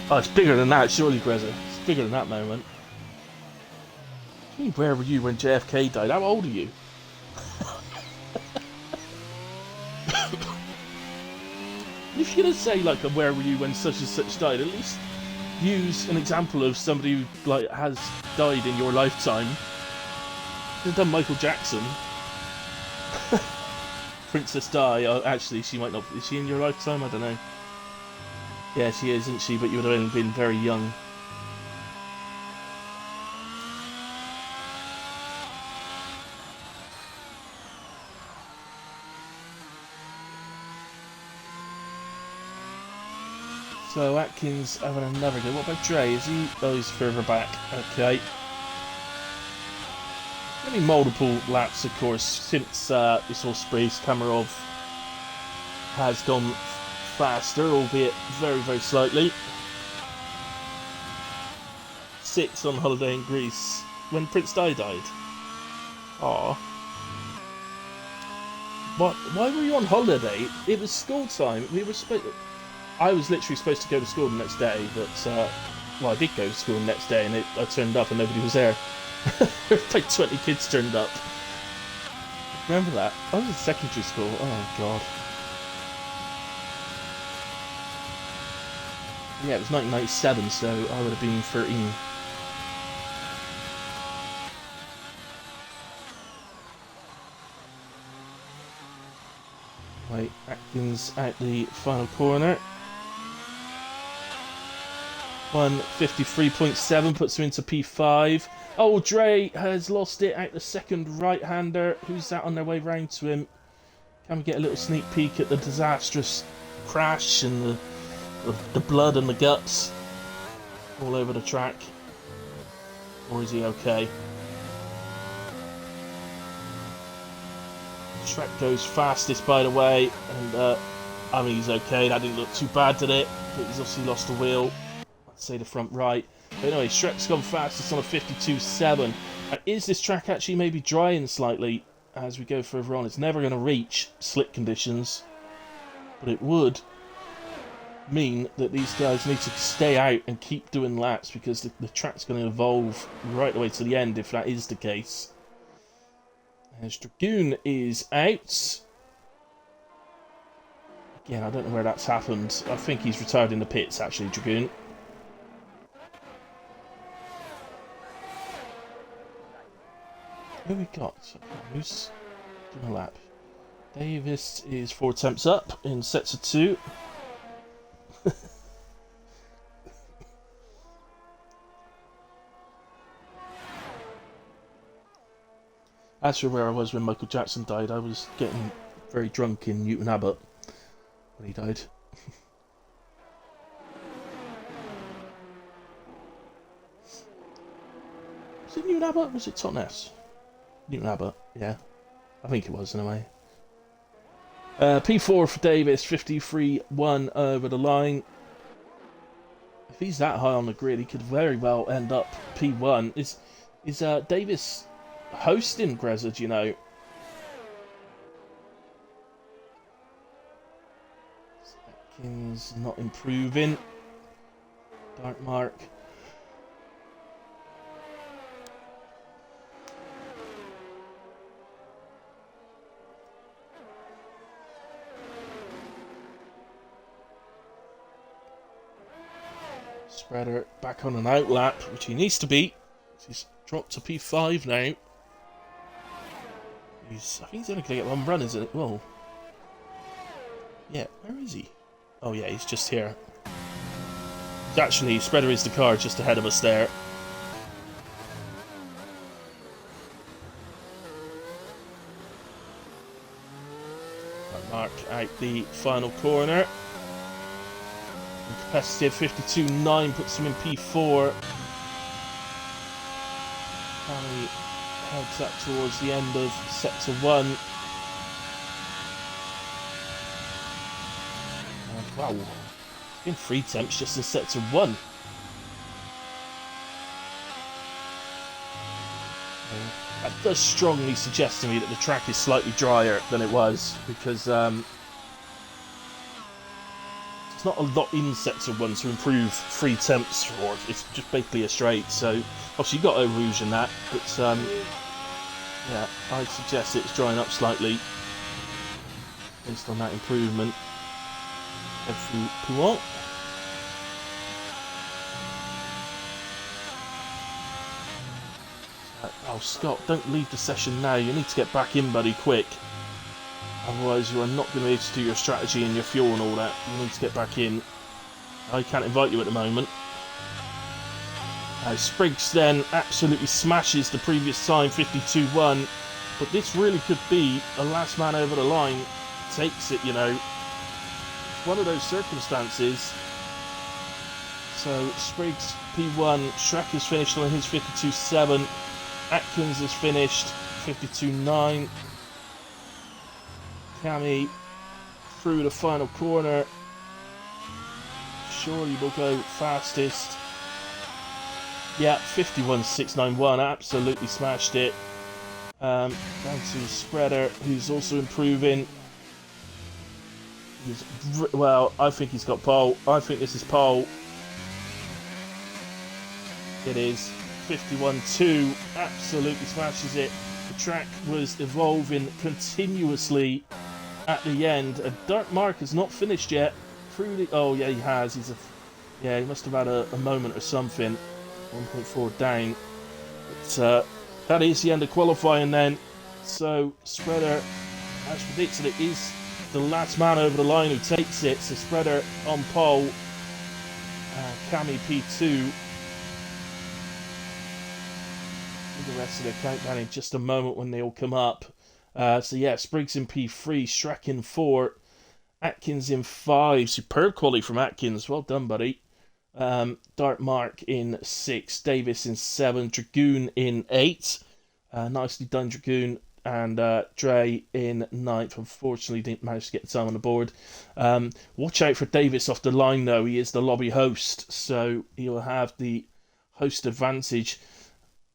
Oh, it's bigger than that, surely, Grezza. It's bigger than that moment. Where were you when JFK died? How old are you? If you're going to say, like, where were you when such and such died, at least use an example of somebody who, like, has died in your lifetime. You've done Michael Jackson. Princess Di. Oh, actually, she might not. Is she in your lifetime? I don't know. Yeah, she is, isn't she? But you would have only been very young. So Atkins having another go. What about Dre? Is he? Oh, he's further back. Okay. Only multiple laps, of course, since we saw Spriggs. Kamarov has gone faster, albeit very, very slightly. 6 on holiday in Greece when Prince Di died. Aww. What? Why were you on holiday? It was school time. We were supposed. I was literally supposed to go to school the next day, but well, I did go to school the next day, and I turned up and nobody was there. Like 20 kids turned up. Remember that? I was in secondary school. Oh god. Yeah, it was 1997, so I would have been 13. Right, Atkins out the final corner. 1:53.7 puts him into P5. Oh, Dre has lost it out the second right-hander. Who's that on their way round to him? Can we get a little sneak peek at the disastrous crash and the blood and the guts all over the track? Or is he okay? Shrek goes fastest, by the way, and I mean, he's okay. That didn't look too bad, did it? But he's obviously lost the wheel. I'd say the front right. But anyway, Shrek's gone fastest on a 52.7. Is this track actually maybe drying slightly as we go further on? It's never going to reach slick conditions, but it would mean that these guys need to stay out and keep doing laps, because the track's going to evolve right the way to the end if that is the case. As Dragoon is out. Again, I don't know where that's happened. I think he's retired in the pits, actually, Dragoon. Who we got? Who's doing a lap? Davis is 4 attempts up in sets of 2. As for where I was when Michael Jackson died, I was getting very drunk in Newton Abbot when he died. Was it Newton Abbot or was it Totnes? Newton Abbot, yeah. I think it was, in a way. P4 for Davis, 53.1 over the line. If he's that high on the grid, he could very well end up P1. Is Davis hosting Grezza, do you know? Atkins not improving. Dark Mark. Spreader back on an outlap, which he needs to be. He's dropped to P5 now. I think he's only going to get one run, isn't it? Well, yeah, where is he? Oh yeah, he's just here. Actually, Spreader is the car just ahead of us there. Mark out the final corner. Competitive 52.9 puts him in P4. Harry heads up towards the end of sector 1. Wow, it's been 3 attempts just in sector 1. That does strongly suggest to me that the track is slightly drier than it was, because it's not a lot in sector 1 to improve 3 attempts for. It's just basically a straight, so obviously you've got to rouge in that, but yeah, I'd suggest it's drying up slightly based on that improvement. Head through Pouant. Oh, Scott, don't leave the session now. You need to get back in, buddy, quick. Otherwise, you are not going to be able to do your strategy and your fuel and all that. You need to get back in. I can't invite you at the moment. Spriggs then absolutely smashes the previous time, 52.1. But this really could be a last man over the line. Takes it, you know. It's one of those circumstances. So, Spriggs, P1. Shrek has finished on his 52.7. Atkins has finished 52.9. Cammy through the final corner. Surely will go fastest. Yeah, 51.691. Absolutely smashed it. Down to Spreader, who's also improving. Well, I think he's got pole. I think this is pole. It is. 51.2. Absolutely smashes it. The track was evolving continuously at the end. And Dark Mark has not finished yet. Through the, oh yeah, he has. Yeah, he must have had a moment or something. 1.4 down. But that is the end of qualifying then. So Spreader, as predicted, it is the last man over the line who takes it. So Spreader on pole. Cammy P2. The rest of the countdown in just a moment when they all come up. So yeah, Spriggs in P3, Shrek in 4, Atkins in 5. Superb quality from Atkins. Well done, buddy. Dark Mark in 6, Davis in 7, Dragoon in 8. Nicely done, Dragoon. and Dre in ninth. Unfortunately, didn't manage to get the time on the board. Watch out for Davis off the line, though. He is the lobby host, so he'll have the host advantage.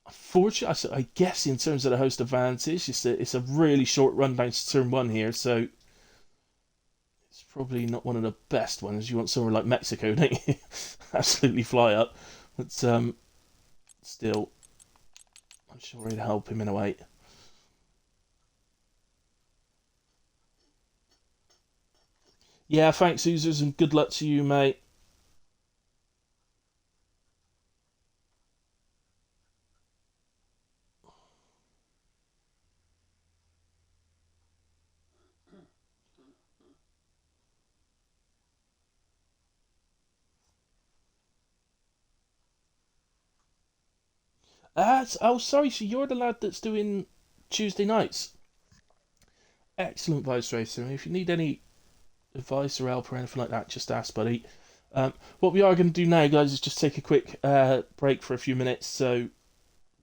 Unfortunately, I guess in terms of the host advantage, it's a really short run down to turn one here, so it's probably not one of the best ones. You want somewhere like Mexico, don't you? Absolutely fly up. But still, I'm sure it'd help him in a way. Yeah, thanks, users, and good luck to you, mate. Oh, sorry, so you're the lad that's doing Tuesday nights. Excellent, Vice Racer. If you need any advice or help or anything like that, just ask, buddy. What we are going to do now, guys, is just take a quick break for a few minutes. So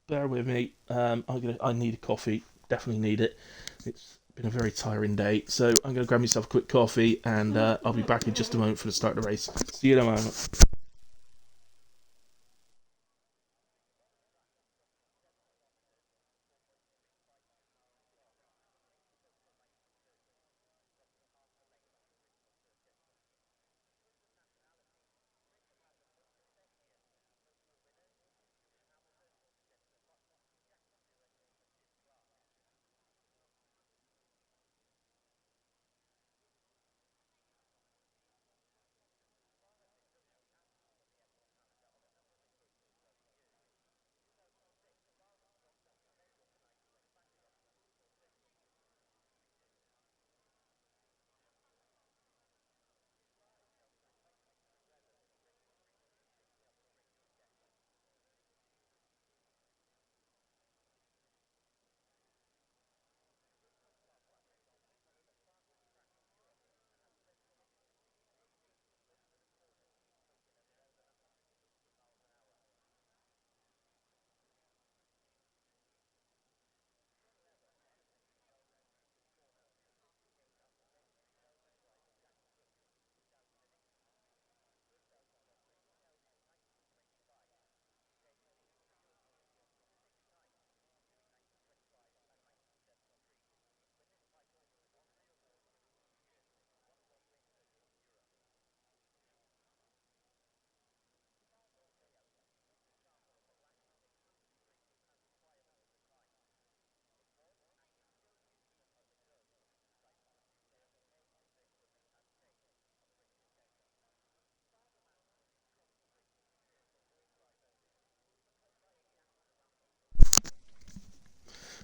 bear with me. I need a coffee. Definitely need it. It's been a very tiring day, so I'm going to grab myself a quick coffee, and I'll be back in just a moment for the start of the race. See you in a moment.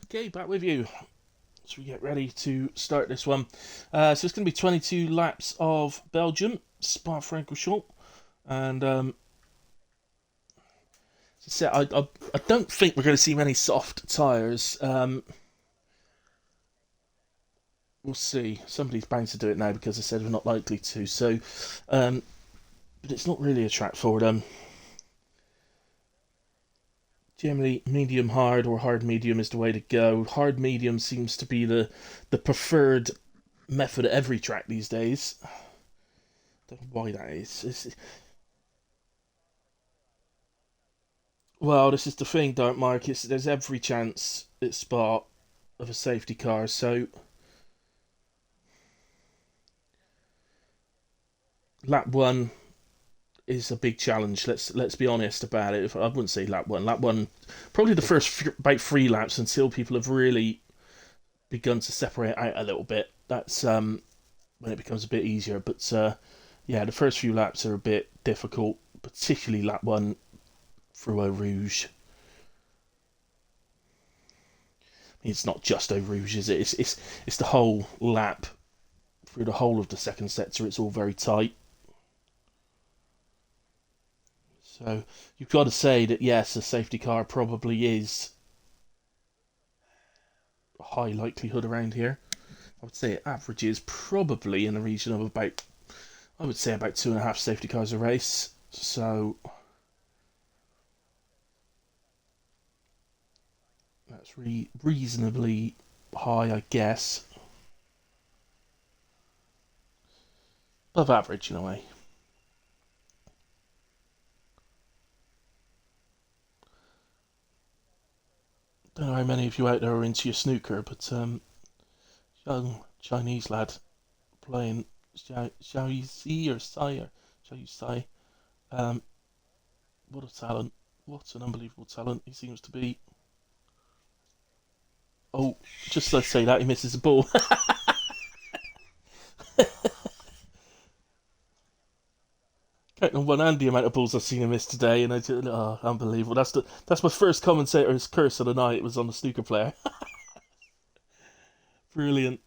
Okay, back with you. So we get ready to start this one. So it's going to be 22 laps of Belgium, Spa-Francorchamps, and so I don't think we're going to see many soft tyres. We'll see. Somebody's bound to do it now because I said we're not likely to. So, but it's not really a track for them. Generally, medium hard or hard medium is the way to go. Hard medium seems to be the preferred method at every track these days. Don't know why that is. Well, this is the thing, don't Mark. There's every chance it's Spa of a safety car. So lap one is a big challenge. Let's be honest about it. I wouldn't say lap one. Lap one, probably the first about 3 laps until people have really begun to separate out a little bit. That's when it becomes a bit easier. But yeah, the first few laps are a bit difficult, particularly lap one through Eau Rouge. It's not just Eau Rouge, is it? It's the whole lap through the whole of the second sector. It's all very tight. So you've got to say that yes, a safety car probably is a high likelihood around here. I would say it averages probably in the region of about, I would say about 2.5 safety cars a race. So that's reasonably high, I guess. Above average in a way. Don't know how many of you out there are into your snooker, but young Chinese lad playing Xiao Yi or Sai or Xiao Yu Sai. What a talent! What an unbelievable talent he seems to be. Oh, just let's say that he misses the ball. Counting on one hand the amount of balls I've seen him miss today, and I just, oh, unbelievable. That's my first commentator's curse of the night. It was on the snooker player. Brilliant.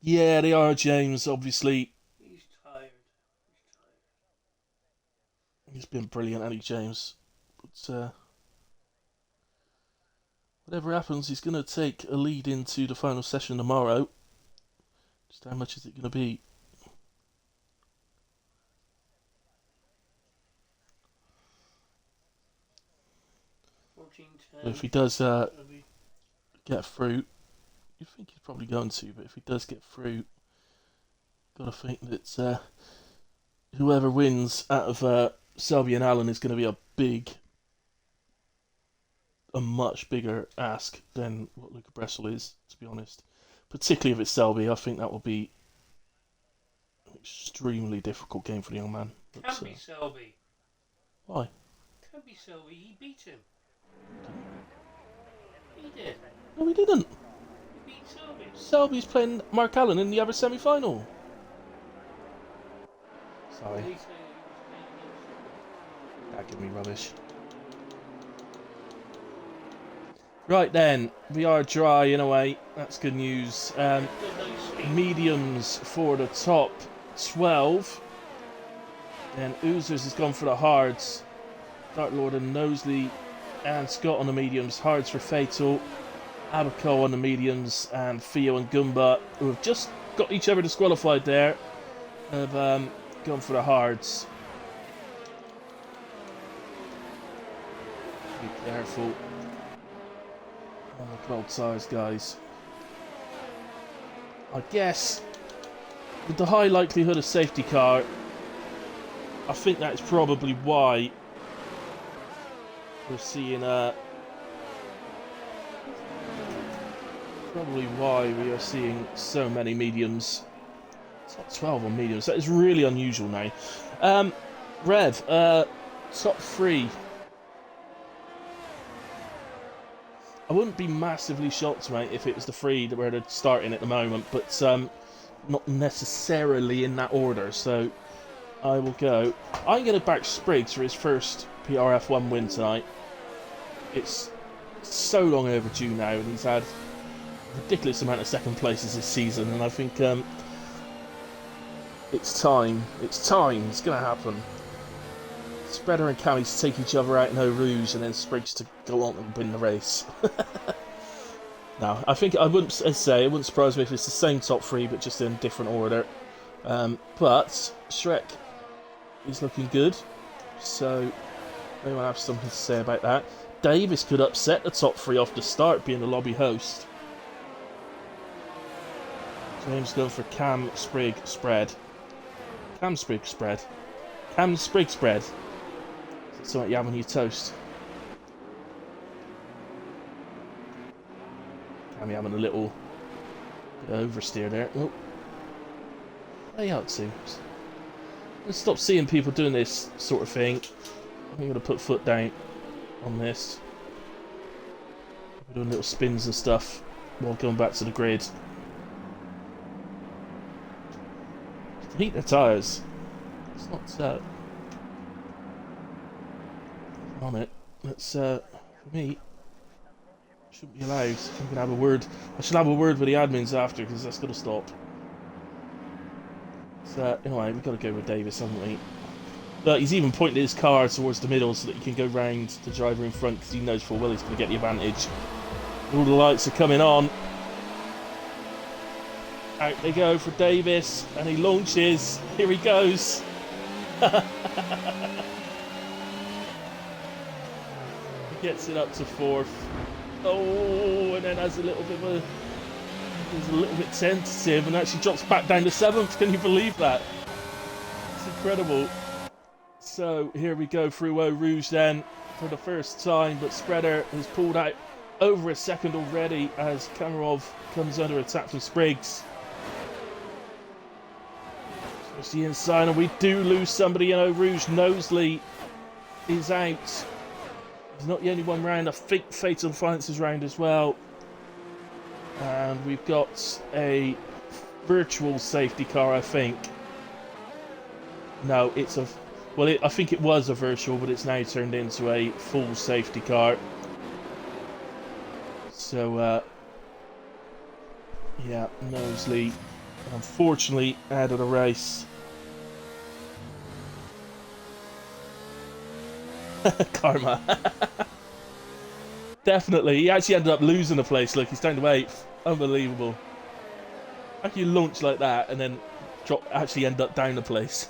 Yeah, they are, James. Obviously, He's tired. he's been brilliant, Andy James. But whatever happens, he's going to take a lead into the final session tomorrow. Just how much is it going to be? If he does get through, you think he's probably going to, but if he does get through, got to think that whoever wins out of Selby and Allen is going to be a much bigger ask than what Luca Bressel is, to be honest. Particularly if it's Selby, I think that will be an extremely difficult game for the young man. Can't be Selby. Why? Can't be Selby. He beat him. He did. No, he didn't. He beat Selby. Selby's playing Mark Allen in the other semi-final. Sorry. That give me rubbish. Right then, we are dry in a way. That's good news. Mediums for the top 12. Then Oozers has gone for the hards. Dark Lord and Knowsley and Scott on the mediums. Hards for Fatal. Abaco on the mediums. And Theo and Goomba, who have just got each other disqualified there, have gone for the hards. Be careful. On the cold size, guys. I guess with the high likelihood of safety car, I think that's probably why we're seeing probably why we are seeing so many mediums. Top 12 on mediums. That is really unusual now. Rev, top 3. I wouldn't be massively shocked, mate, if it was the 3 that we're starting at the moment, but not necessarily in that order. So I will go. I'm going to back Spriggs for his first PRF1 win tonight. It's so long overdue now, and he's had a ridiculous amount of second places this season, and I think it's time. It's time. It's going to happen. Spreader and Cammy to take each other out in Eau Rouge, and then Spriggs to go on and win the race. No, I think I wouldn't say it wouldn't surprise me if it's the same top 3, but just in different order. But Shrek is looking good, so anyone have something to say about that? Davis could upset the top 3 off the start, being the lobby host. James going for Cam Sprigg spread. Cam Sprigg spread. Cam Sprigg spread. That's what you have on your toast. Cam having a little bit of oversteer there. Oh. What are you up to? Let's stop seeing people doing this sort of thing. I'm going to put foot down on this. We're doing little spins and stuff while going back to the grid. Heat the tyres. It's not on it. That's for me. Shouldn't be allowed. I'm gonna have a word. I should have a word with the admins after, because that's gonna stop. So anyway, we've got to go with Davis, haven't we? But he's even pointed his car towards the middle so that he can go round the driver in front, because he knows full well he's going to get the advantage. All the lights are coming on. Out they go for Davis, and he launches. Here he goes. He gets it up to 4th. Oh, and then has a little bit of a... He's a little bit tentative and actually drops back down to 7th. Can you believe that? It's incredible. So here we go through Eau Rouge then for the first time, but Spreader has pulled out over a second already as Kamarov comes under attack from Spriggs. So it's the inside, and we do lose somebody in Eau Rouge. Knowsley is out. He's not the only one round. I think Fatal Defiance is round as well. And we've got a virtual safety car, I think. No, it's a... Well, I think it was a virtual, but it's now turned into a full safety car. So, yeah, Knowsley, unfortunately, out of the race. Karma. Definitely. He actually ended up losing the place. Look, he's down to 8th. Unbelievable. How can you launch like that and then actually end up down the place?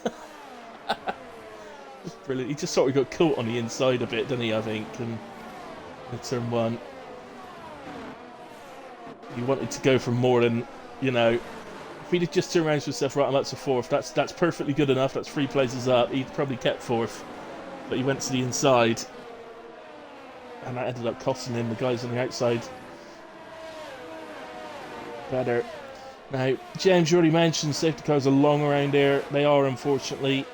Brilliant. He just sort of got caught on the inside a bit, didn't he, I think, and in turn 1. He wanted to go for more than, you know, if he'd just turned around to himself, right, I'm up to 4th, that's perfectly good enough, that's 3 places up, he'd probably kept 4th, but he went to the inside, and that ended up costing him. The guys on the outside better. Now, James, you already mentioned safety cars are long around here. They are, unfortunately.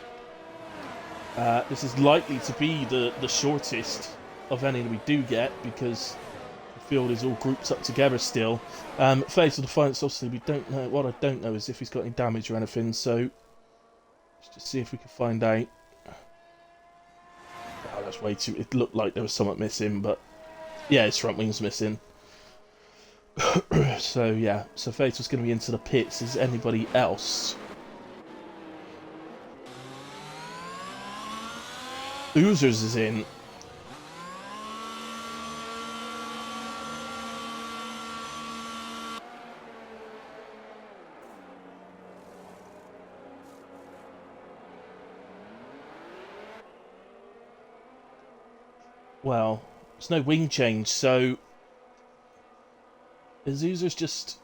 This is likely to be the shortest of any that we do get, because the field is all grouped up together still. Fatal Defiance, obviously, we don't know. What I don't know is if he's got any damage or anything, so let's just see if we can find out. Oh, that's way too... It looked like there was something missing, but yeah, his front wing's missing. So, yeah. So Fatal's going to be into the pits. Is anybody else? Oozers is in. Well, there's no wing change, so Oozers just...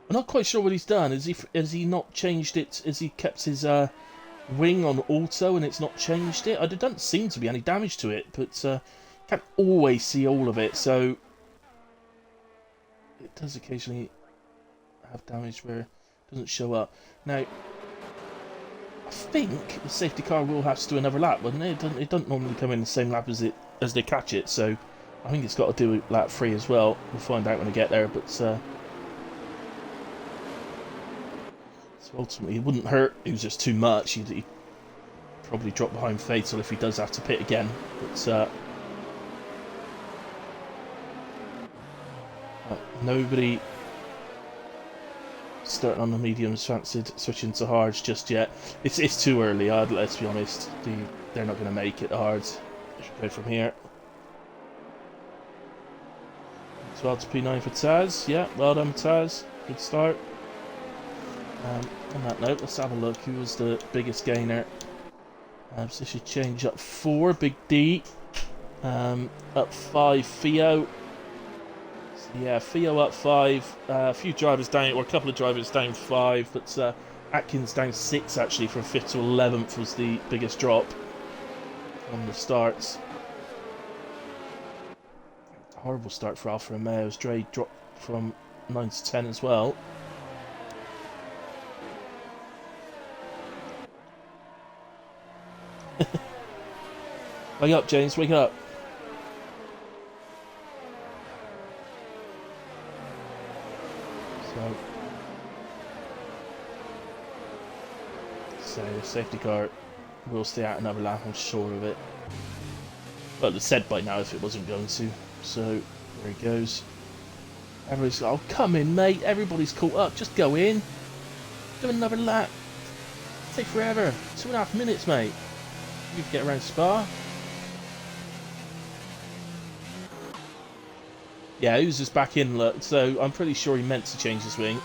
I'm not quite sure what he's done. Has he not changed it? Has he kept his wing on auto and it's not changed it? There doesn't seem to be any damage to it, but can't always see all of it, so it does occasionally have damage where it doesn't show up. Now, I think the safety car will have to do another lap, wouldn't it? It doesn't normally come in the same lap as they catch it, so I think it's got to do lap 3 as well. We'll find out when I get there, but so ultimately it wouldn't hurt. It was just too much. He'd probably drop behind Fatal if he does have to pit again, but nobody starting on the mediums fancied switching to hards just yet. It's too early. Let's be honest. They're not going to make it hards. They should go from here. 12 to P9 for Taz. Yeah, well done, Taz. Good start. On that note, let's have a look. Who was the biggest gainer? Position change up 4, Big D. Up 5, Theo. So yeah, Theo up 5. A few drivers down, or a couple of drivers down 5, but Atkins down 6 actually, from 5th to 11th was the biggest drop on the starts. Horrible start for Alfa Romeo as Dre dropped from 9 to 10 as well. Wake up, James, wake up. So the safety car will stay out another lap, I'm sure of it. Well, it's said by now if it wasn't going to. So there he goes. Everybody's like, oh, come in, mate. Everybody's caught up. Just go in. Do another lap. Take forever. 2.5 minutes, mate. You can get around Spa. Yeah, Oozer's back in, look. So I'm pretty sure he meant to change his wing.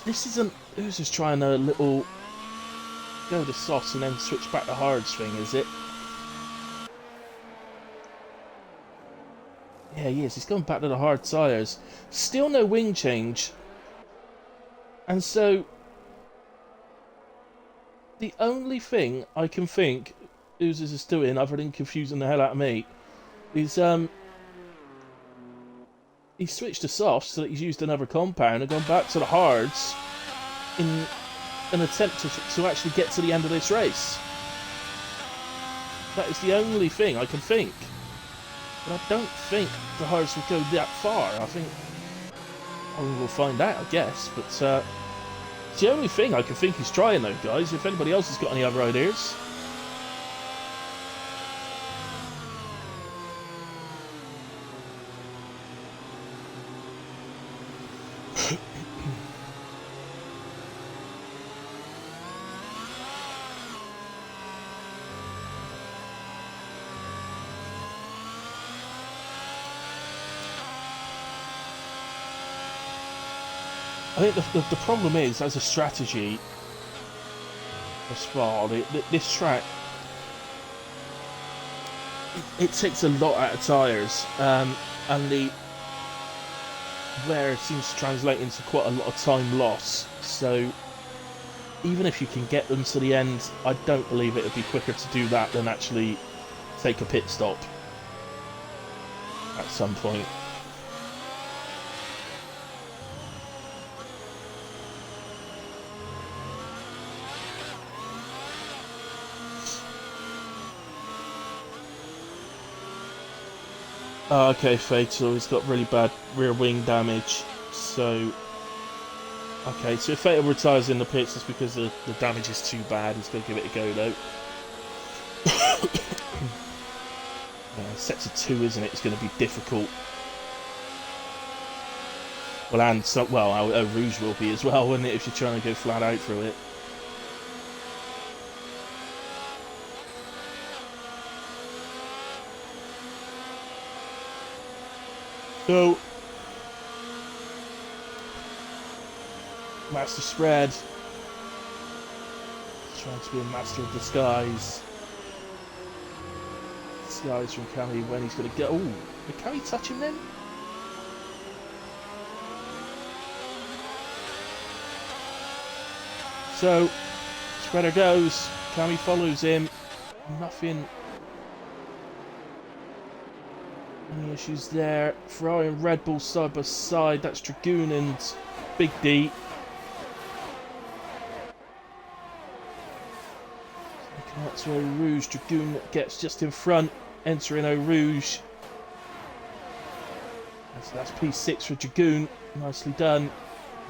This isn't Oozer's trying a little go to soft and then switch back to hard swing, is it? Yeah, he is. He's going back to the hard tyres. Still no wing change. And so, the only thing I can think Oozes is doing, other than confusing the hell out of me, is he switched to softs so that he's used another compound and gone back to the hards in an attempt to actually get to the end of this race. That is the only thing I can think. But I don't think the hards will go that far. I think we'll find out, I guess. But it's the only thing I can think he's trying, though, guys. If anybody else has got any other ideas. I think the problem is, as a strategy for Spa, this track, it takes a lot out of tyres, and the wear seems to translate into quite a lot of time loss. So even if you can get them to the end, I don't believe it would be quicker to do that than actually take a pit stop at some point. Oh, okay, Fatal, he's got really bad rear wing damage, so... Okay, so if Fatal retires in the pits, it's because the damage is too bad. He's going to give it a go, though. Sector 2, isn't it? It's going to be difficult. Well, and so, well, Rouge will be as well, wouldn't it, if you're trying to go flat out through it. So, Master Spread, trying to be a master of disguise. Disguise from Cammy when he's going to go. Ooh, did Cammy touch him then? So, Spreader goes, Cammy follows him, nothing. Any issues there? Ferrari and Red Bull side by side. That's Dragoon and Big D. Looking out to Eau Rouge. Dragoon gets just in front, entering Eau Rouge. So that's P6 for Dragoon. Nicely done.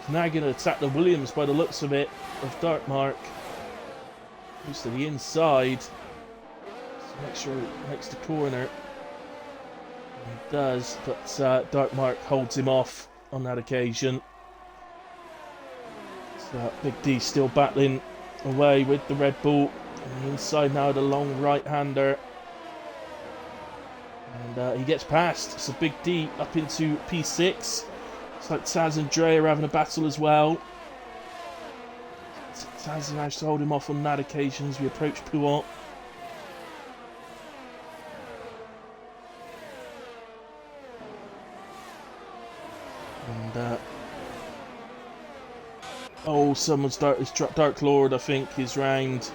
He's now going to attack the Williams by the looks of it, of Darkmark. Moves to the inside. So make sure it makes the corner. He does, but Darkmark holds him off on that occasion. So Big D still battling away with the Red Bull. On the inside now, the long right-hander. And he gets past. So Big D up into P6. It's like Taz and Dre are having a battle as well. Taz managed to hold him off on that occasion as we approach Pouant. And oh, someone's Dark Lord, I think, is round.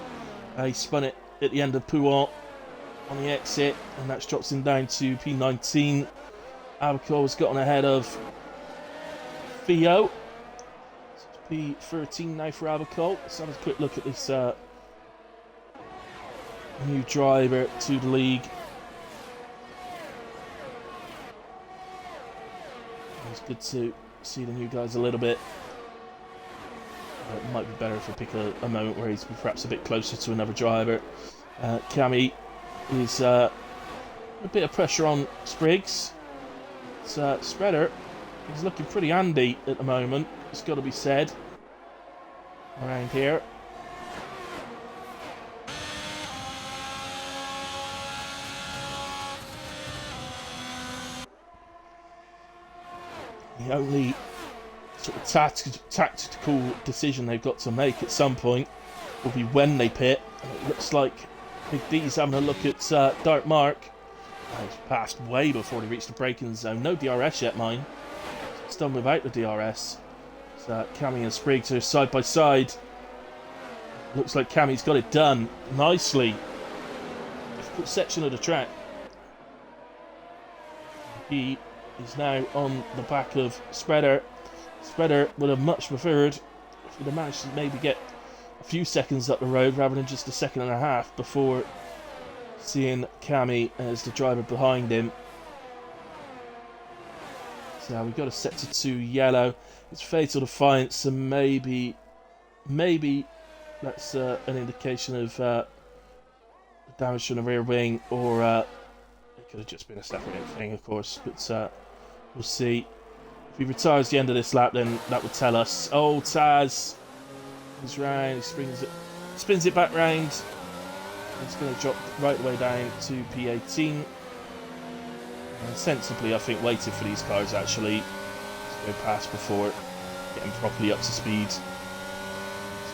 He spun it at the end of Pouant on the exit, and that drops him down to P19. Abacol has gotten ahead of Theo. So it's P13 now for Abacol. Let's have a quick look at this new driver to the league. It's good to see the new guys a little bit. It might be better if I pick a moment where he's perhaps a bit closer to another driver. Cammy is a bit of pressure on Spriggs. Spreader is looking pretty handy at the moment, it's got to be said, around here. The only sort of tactical decision they've got to make at some point will be when they pit. And it looks like Big D's having a look at Darkmark. He's passed way before they reached the braking zone. No DRS yet, mine. It's done without the DRS. So Cammy and Spriggs are side by side. Looks like Cammy's got it done nicely. Difficult section of the track. He is now on the back of Spreader. Spreader would have much preferred if he'd have managed to maybe get a few seconds up the road rather than just a second and a half before seeing Cammy as the driver behind him. So we've got a set to 2 yellow. It's Fatal Defiance, so maybe that's an indication of damage from the rear wing, or it could have just been a separate thing, of course. But we'll see. If he retires the end of this lap, then that would tell us. Oh, Taz is round. He spins it back round. It's going to drop right the way down to P18. And sensibly, I think, waited for these cars actually to go past before getting properly up to speed. So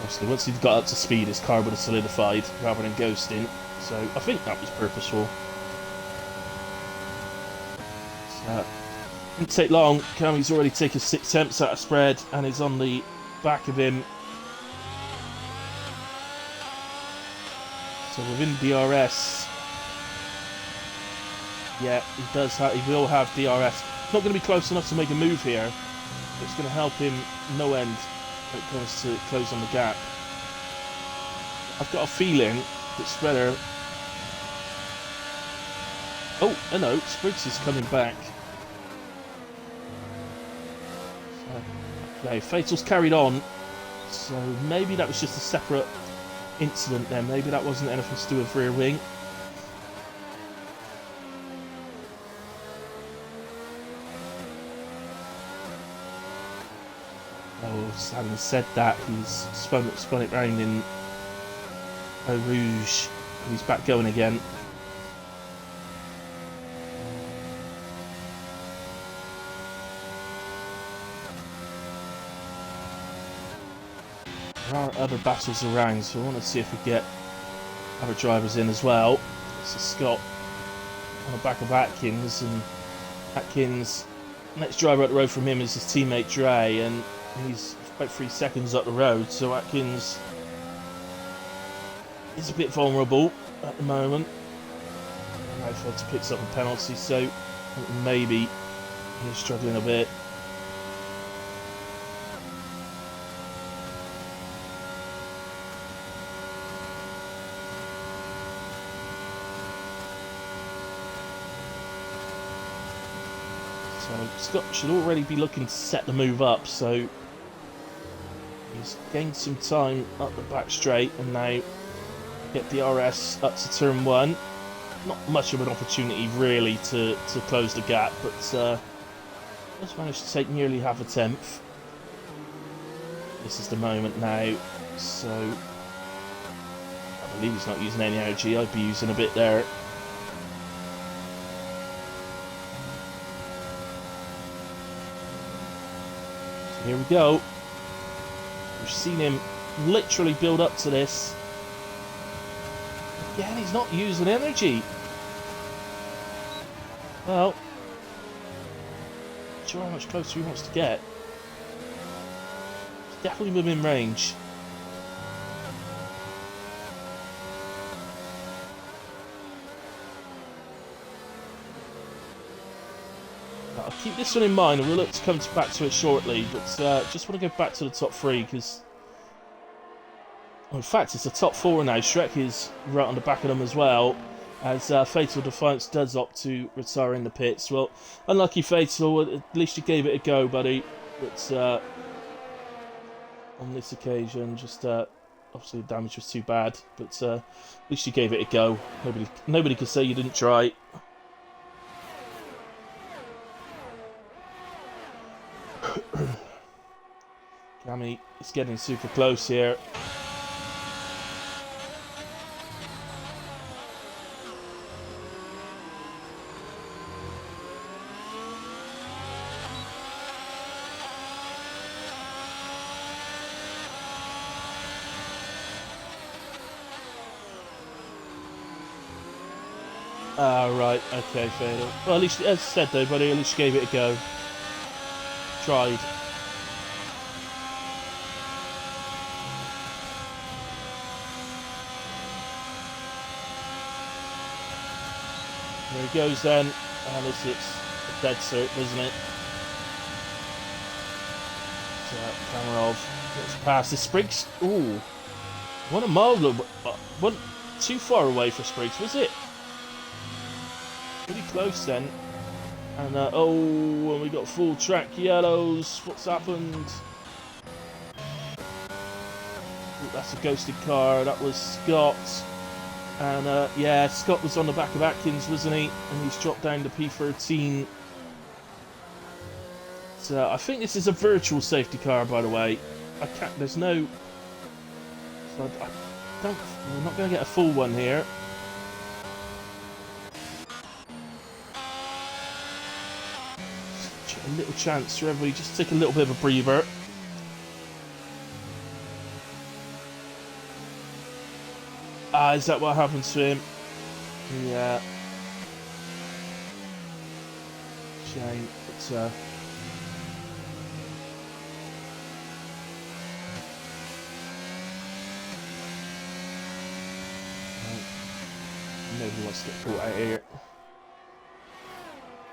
obviously, once he got up to speed, his car would have solidified rather than ghosting. So I think that was purposeful. So, didn't take long. Cammy's already taken 6 tenths out of spread and is on the back of him. So within DRS, yeah, he will have DRS. Not going to be close enough to make a move here. It's going to help him no end when it comes to closing the gap. I've got a feeling that Spreader... Oh, no, Spriggs is coming back. So, okay, Fatal's carried on. So maybe that was just a separate incident then. Maybe that wasn't anything to do with rear wing. Oh, having said that, he's spun it round in Eau Rouge. He's back going again. There are other battles around, so I want to see if we get other drivers in as well. This is Scott on the back of Atkins, and Atkins, next driver up the road from him is his teammate Dre, and he's about 3 seconds up the road, so Atkins is a bit vulnerable at the moment. I've had to pick up a penalty, so maybe he's struggling a bit. So Scott should already be looking to set the move up, so he's gained some time up the back straight and now get the RS up to turn 1. Not much of an opportunity really to close the gap, but just managed to take nearly half a tenth. This is the moment now, so I believe he's not using any energy. I'd be using a bit there. So here we go. We've seen him literally build up to this. Again, he's not using energy. Well, not sure how much closer he wants to get. He's definitely within range. I'll keep this one in mind and we'll look to come back to it shortly, but just want to go back to the top 3 because, well, in fact, it's the top 4 now. Shrek is right on the back of them as well, as Fatal Defiance does opt to retire in the pits. Well, unlucky Fatal, at least you gave it a go, buddy. But on this occasion, just obviously the damage was too bad, but at least you gave it a go. Nobody could say you didn't try. Cammy is getting super close here. Ah, right. Okay, fair enough. Well, at least, as I said though, buddy, at least you gave it a go. Tried. There he goes then. And it's a dead cert, doesn't it? So, Kamarov gets past the Spriggs. Ooh. What a marvel. Wasn't too far away for Spriggs, was it? Pretty close then. And, and we got full track yellows. What's happened? Ooh, that's a ghosted car. That was Scott. And, yeah, Scott was on the back of Atkins, wasn't he? And he's dropped down to P13. So, I think this is a virtual safety car, by the way. There's no... So we're not going to get a full one here. A little chance for everybody just take a little bit of a breather. Ah, is that what happens to him? Yeah. Shame. But, nobody wants to get caught out here.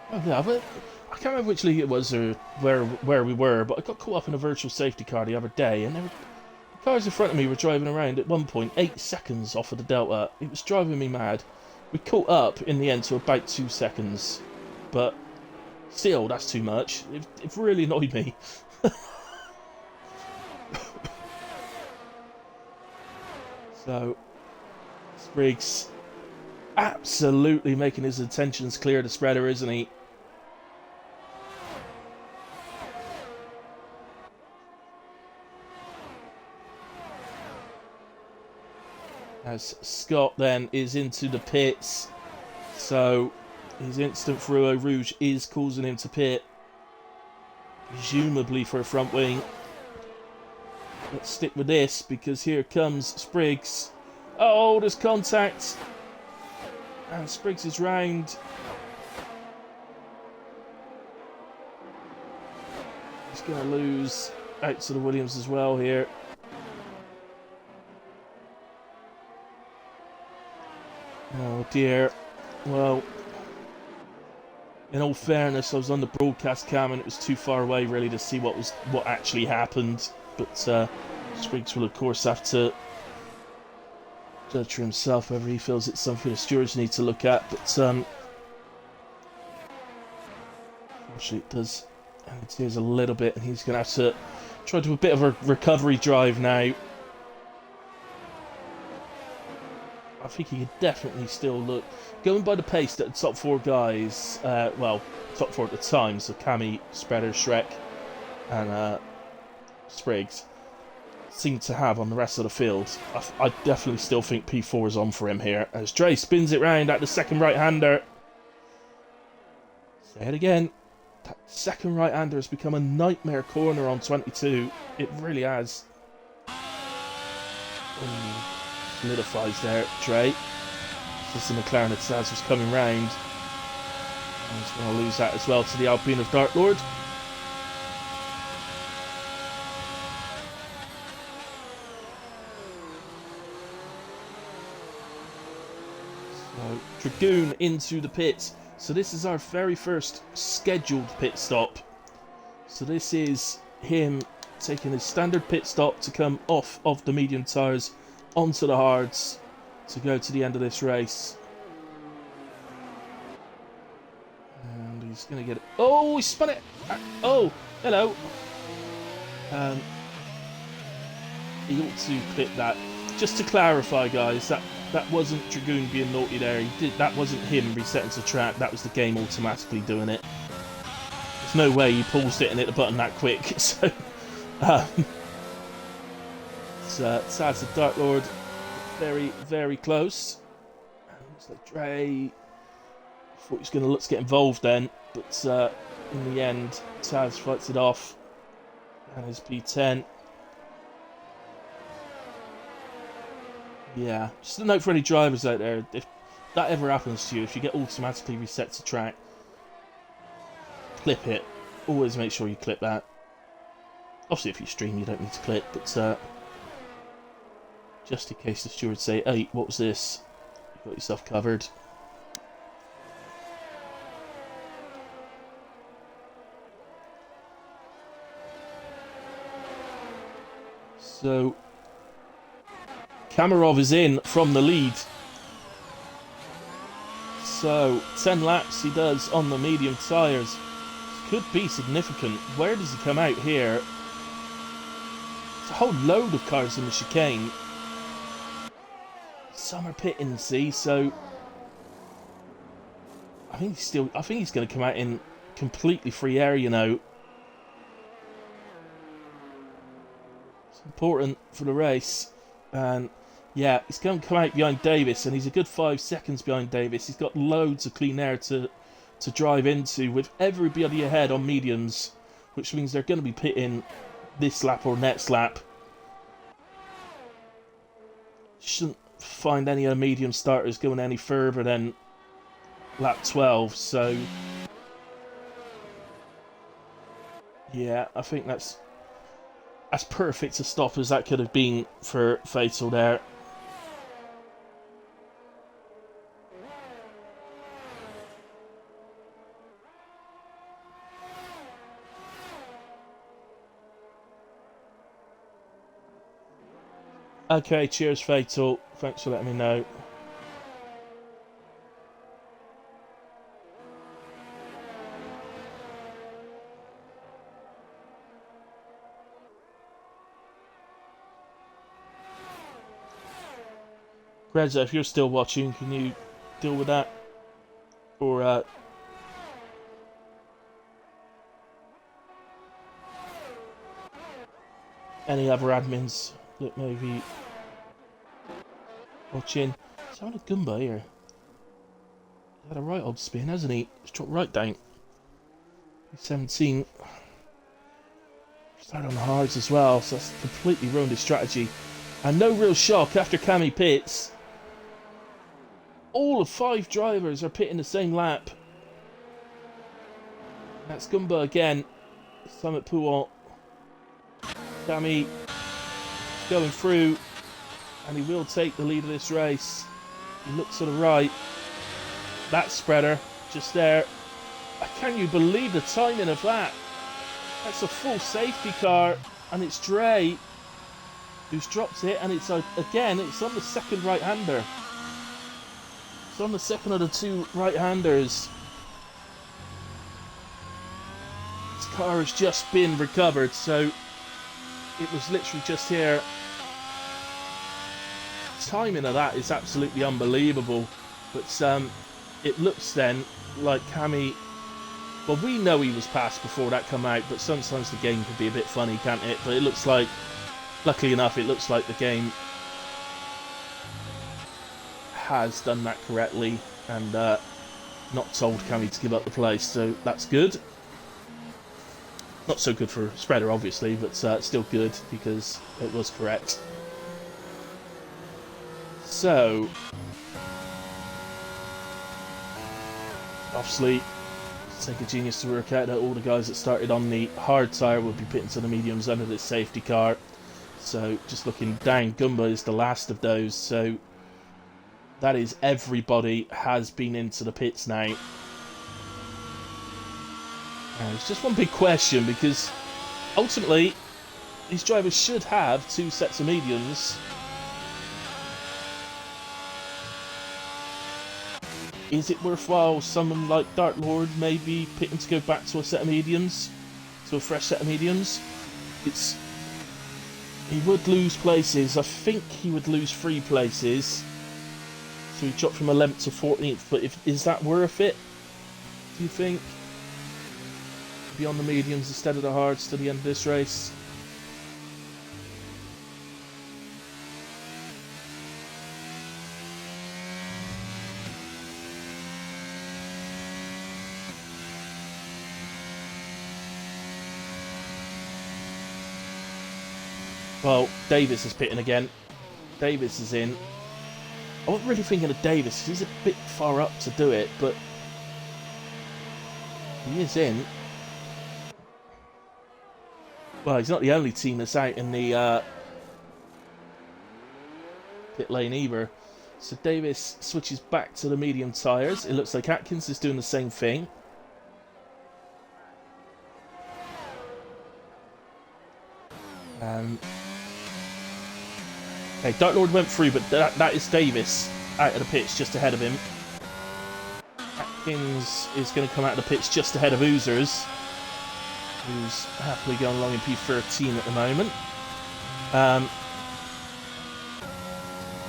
Oh yeah, but I can't remember which league it was or where we were, but I got caught up in a virtual safety car the other day, and the cars in front of me were driving around at one point 8 seconds off of the Delta. It was driving me mad. We caught up in the end to about 2 seconds, but still, that's too much. It really annoyed me. So, Spriggs absolutely making his intentions clear to Spreader, isn't he? As Scott then is into the pits, so his instant Fluo Rouge is causing him to pit, presumably for a front wing. Let's stick with this because here comes Spriggs. Oh, there's contact, and Spriggs is round. He's going to lose out to the Williams as well here. Oh dear. Well, in all fairness, I was on the broadcast cam and it was too far away really to see what actually happened. But Spriggs will of course have to judge for himself whether he feels it's something the stewards need to look at. But unfortunately it does. And it tears a little bit, and he's going to have to try to do a bit of a recovery drive now. I think he could definitely still look... Going by the pace that the top 4 guys... well, top 4 at the time, so Cammy, Spreader, Shrek, and Spriggs, seem to have on the rest of the field. I definitely still think P4 is on for him here. As Dre spins it round at the second right-hander. Say it again. That second right-hander has become a nightmare corner on 22. It really has. Solidifies there, Dre. Just the McLaren that Saz was coming round. And he's going to lose that as well to the Alpine of Dark Lord. So, Dragoon into the pits. So this is our very first scheduled pit stop. So this is him taking his standard pit stop to come off of the medium tyres onto the hards to go to the end of this race. And he's going to get it. Oh, he spun it. Oh, hello. He ought to pit that. Just to clarify, guys, that wasn't Dragoon being naughty there. That wasn't him resetting to track. That was the game automatically doing it. There's no way he paused it and hit the button that quick. So, Sad's the Dark Lord, very, very close. Looks like Dre thought he was going to let's get involved then, but in the end, Taz fights it off, and his P10. Yeah, just a note for any drivers out there: if that ever happens to you, if you get automatically reset to track, clip it. Always make sure you clip that. Obviously, if you stream, you don't need to clip, but just in case the stewards say, "Hey, what was this?" You've got yourself covered. So, Kamarov is in from the lead. So, 10 laps he does on the medium tyres. Could be significant. Where does he come out here? There's a whole load of cars in the chicane. Some are pitting, see, so I think he's going to come out in completely free air, you know. It's important for the race. And yeah, he's going to come out behind Davis, and he's a good 5 seconds behind Davis. He's got loads of clean air to drive into with everybody ahead on mediums, which means they're going to be pitting this lap or next lap. Shouldn't find any of the medium starters going any further than lap 12, so yeah, I think that's as perfect a stop as that could have been for Fatal there. Okay, cheers Fatal, thanks for letting me know. Reza, if you're still watching, can you deal with that? Or, any other admins that may be watching? He's having a Goomba here. He's had a right old spin, hasn't he? He's dropped right down. He's 17. Started on the hards as well, so that's completely ruined his strategy. And no real shock after Cammy pits. All of 5 drivers are pitting the same lap. That's Goomba again. Summit Pouant. Cammy going through, and he will take the lead of this race. He looks to the right. That spreader just there. Can you believe the timing of that? That's a full safety car, and it's Dre who's dropped it, and it's again, it's on the second right-hander. It's on the second of the 2 right-handers. This car has just been recovered, so it was literally just here. The timing of that is absolutely unbelievable, but it looks then like Cammy. Well, we know he was passed before that come out, but sometimes the game can be a bit funny, can't it? But it looks like, luckily enough, it looks like the game has done that correctly and not told Cammy to give up the place, so that's good. Not so good for Spreader, obviously, but still good because it was correct. So, obviously, it's take a genius to work out that all the guys that started on the hard tyre will be pitting to the mediums under this safety car. So, just looking down, Goomba is the last of those, so that is everybody has been into the pits now. It's just one big question, because ultimately these drivers should have 2 sets of mediums. Is it worthwhile someone like Dark Lord maybe pitting to go back to a set of mediums? To a fresh set of mediums? He would lose places. I think he would lose 3 places. So he dropped from 11th to 14th, but is that worth it? Do you think? Be on the mediums instead of the hards to the end of this race. Well, Davis is pitting again. Davis is in. I wasn't really thinking of Davis, 'cause he's a bit far up to do it, but he is in. Well, he's not the only team that's out in the pit lane either. So Davis switches back to the medium tyres. It looks like Atkins is doing the same thing. Okay, Dark Lord went through, but that is Davis out of the pits just ahead of him. Atkins is going to come out of the pits just ahead of Oozers, who's happily going along in P13 at the moment.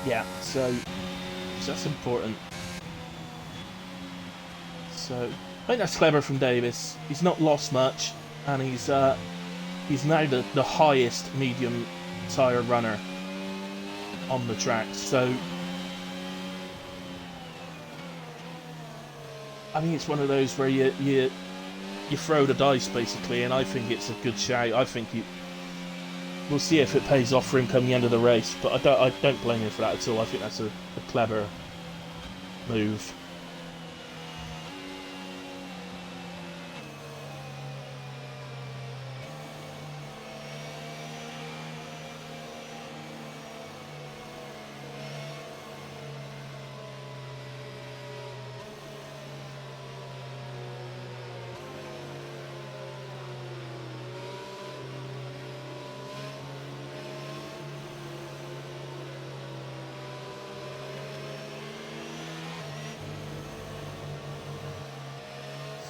Yeah, so that's important. So I think that's clever from Davis. He's not lost much, and he's now the highest medium tyre runner on the track. So I think it's one of those where you throw the dice basically, and I think it's a good shout. I think we'll see if it pays off for him come the end of the race, but I don't blame him for that at all. I think that's a clever move.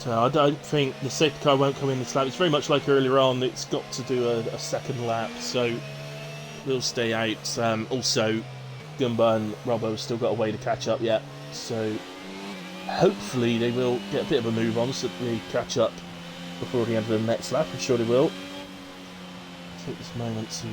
So I don't think the safety car won't come in this lap. It's very much like earlier on. It's got to do a second lap, so we'll stay out. Also, Gumba and Robbo have still got a way to catch up yet. So hopefully they will get a bit of a move on so that they catch up before the end of the next lap. I'm sure they will. Take this moment to...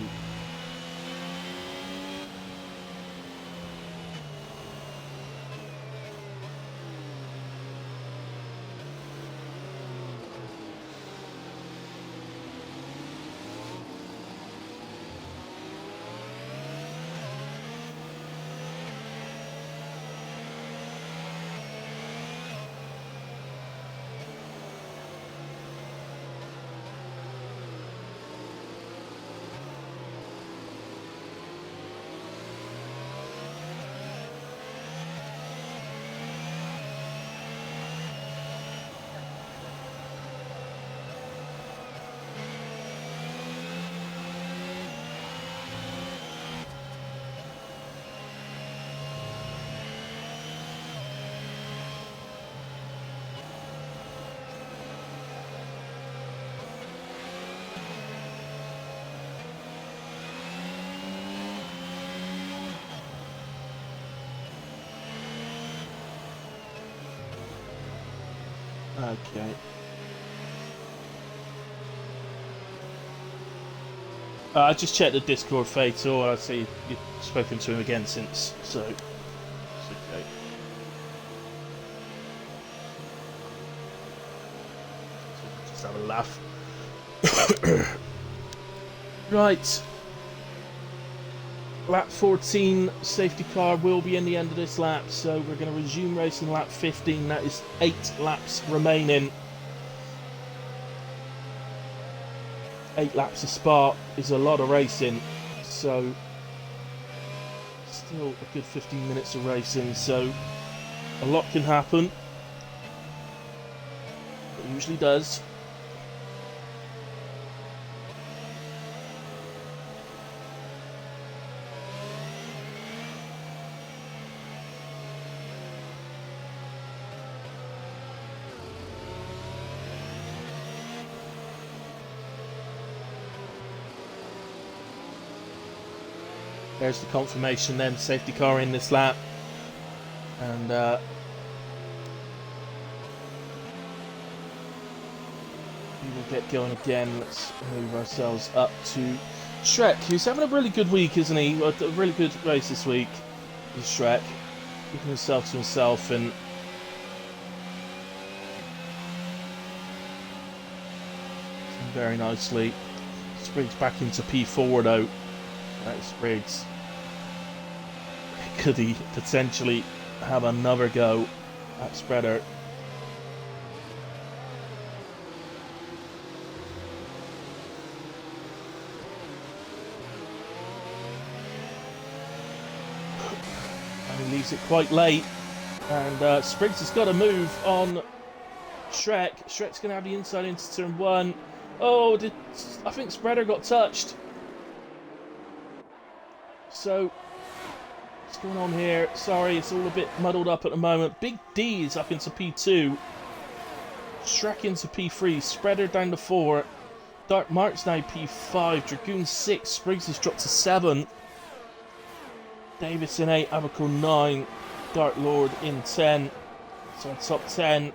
Okay. I just checked the Discord, Fatal. I see you've spoken to him again since, so it's okay. So just have a laugh. Right. Lap 14 safety car will be in the end of this lap, so we're going to resume racing lap 15. That is 8 laps remaining. 8 laps of Spa is a lot of racing, so still a good 15 minutes of racing, so a lot can happen. It usually does. There's the confirmation then, safety car in this lap. And we will get going again. Let's move ourselves up to Shrek, who's having a really good week, isn't he? A really good race this week, is Shrek. Keeping himself to himself and very nicely. Spriggs back into P4 though. That Spriggs. could he potentially have another go at Spreader? And he leaves it quite late. And Spriggs has got to move on Shrek. Shrek's going to have the inside into turn 1. Oh, I think Spreader got touched. So, what's going on here? Sorry, it's all a bit muddled up at the moment. Big D is up into P2. Shrek into P3. Spreader down to 4. Dark Mark's now P5. Dragoon 6. Spriggs has dropped to 7. Davis in 8. Abaco 9. Dark Lord in 10. So top 10.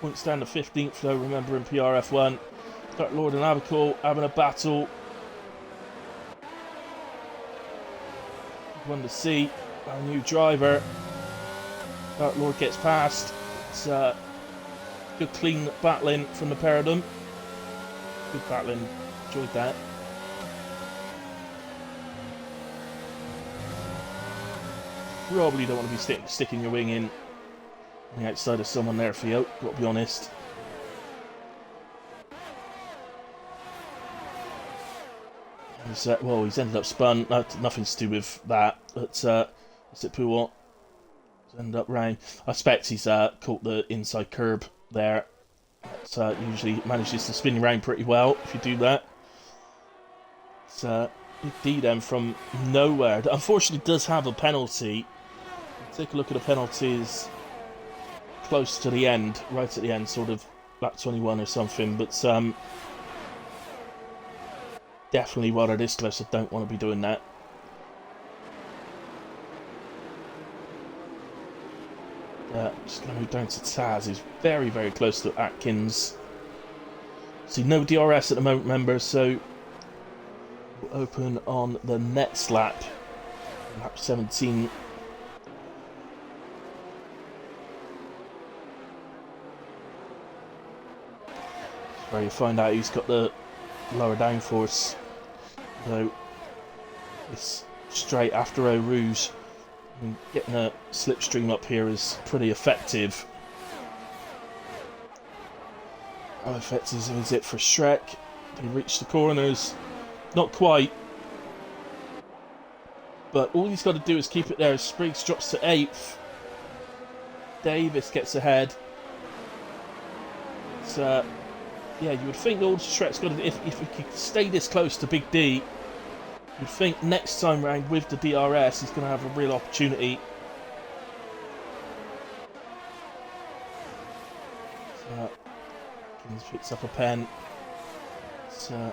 Points down to 15th though, remember in PRF1. Dark Lord and Abaco having a battle. One to see. Our new driver. Dark Lord gets past. It's good clean battling from the pair of them. Good battling. Enjoyed that. Probably don't want to be sticking your wing in on the outside of someone there, Theo. Got to be honest. Well, he's ended up spun. Nothing to do with that. But is it Pouot? He's ended up round. I expect he's caught the inside curb there. So usually manages to spin around pretty well if you do that. It's big D then from nowhere. That unfortunately does have a penalty. Take a look at the penalties close to the end, right at the end, sort of lap 21 or something. But definitely while it is close, I don't want to be doing that. Just going to move down to Taz, who's very, very close to Atkins. See, no DRS at the moment, remember, so we'll open on the next lap, lap 17. Where you find out who's got the lower downforce. So it's straight after Eau Rouge. I mean, getting a slipstream up here is pretty effective. How effective is it for Shrek? They reach the corners. Not quite. But all he's got to do is keep it there. Spriggs drops to 8th. Davis gets ahead. It's yeah, you would think old Shrek's got to, if he could stay this close to Big D, you'd think next time round with the DRS he's going to have a real opportunity. So, Kins picks up a pen. So,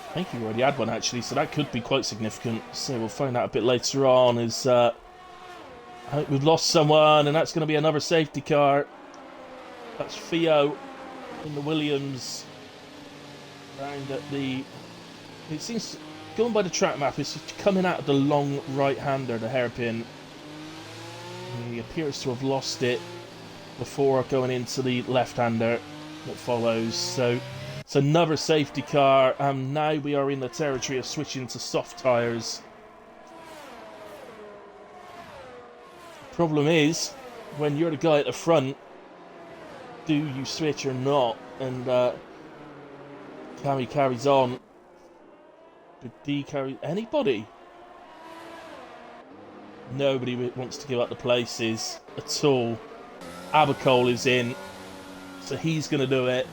I think he already had one actually, so that could be quite significant. So we'll find out a bit later on. I think we've lost someone, and that's going to be another safety car. That's Theo in the Williams. Round at the... It seems, going by the track map, it's coming out of the long right-hander, the hairpin. He appears to have lost it before going into the left-hander that follows. So it's another safety car, and now we are in the territory of switching to soft tyres. The problem is, when you're the guy at the front, do you switch or not? And Cammy carries on. Did D carry anybody? Nobody wants to give up the places at all. Abacole is in, so he's going to do it.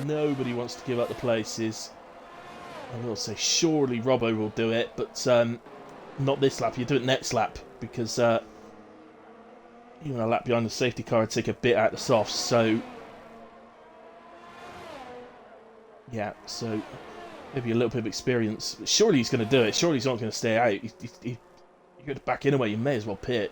Nobody wants to give up the places. I will say surely Robbo will do it, but not this lap. You do it next lap, because even a lap behind the safety car would take a bit out of the softs, so yeah, so maybe a little bit of experience. But surely he's going to do it. Surely he's not going to stay out. You're going to back in away, you may as well pit.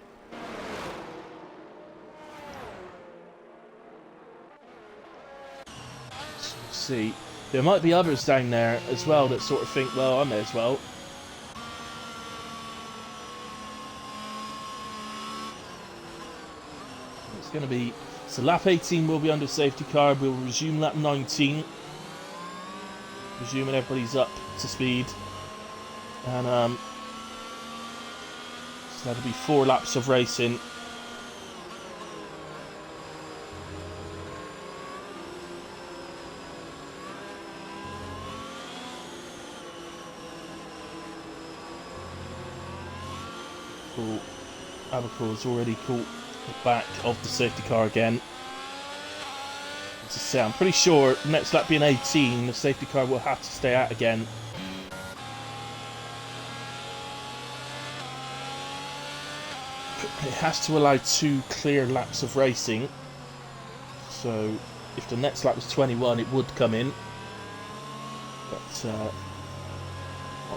So we'll see. There might be others down there as well that sort of think, well, I may as well. Going to be, so lap 18 will be under safety car. We'll resume lap 19. Presuming everybody's up to speed. And so that'll be 4 laps of racing. Cool. Abacor's already caught the back of the safety car again. As I say, I'm pretty sure next lap being 18, the safety car will have to stay out again. It has to allow 2 clear laps of racing. So if the next lap was 21, it would come in. But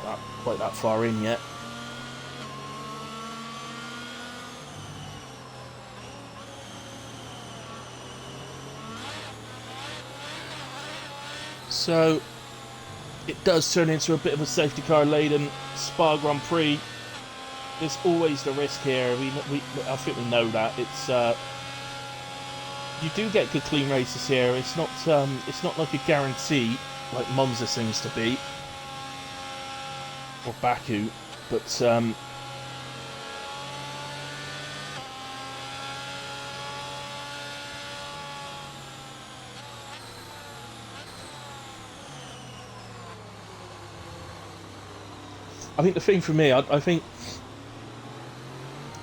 not quite that far in yet. So it does turn into a bit of a safety car laden Spa Grand Prix. There's always the risk here. I think we know that. It's you do get good clean races here. It's not like a guarantee like Monza seems to be, or Baku, but I think the thing for me, I think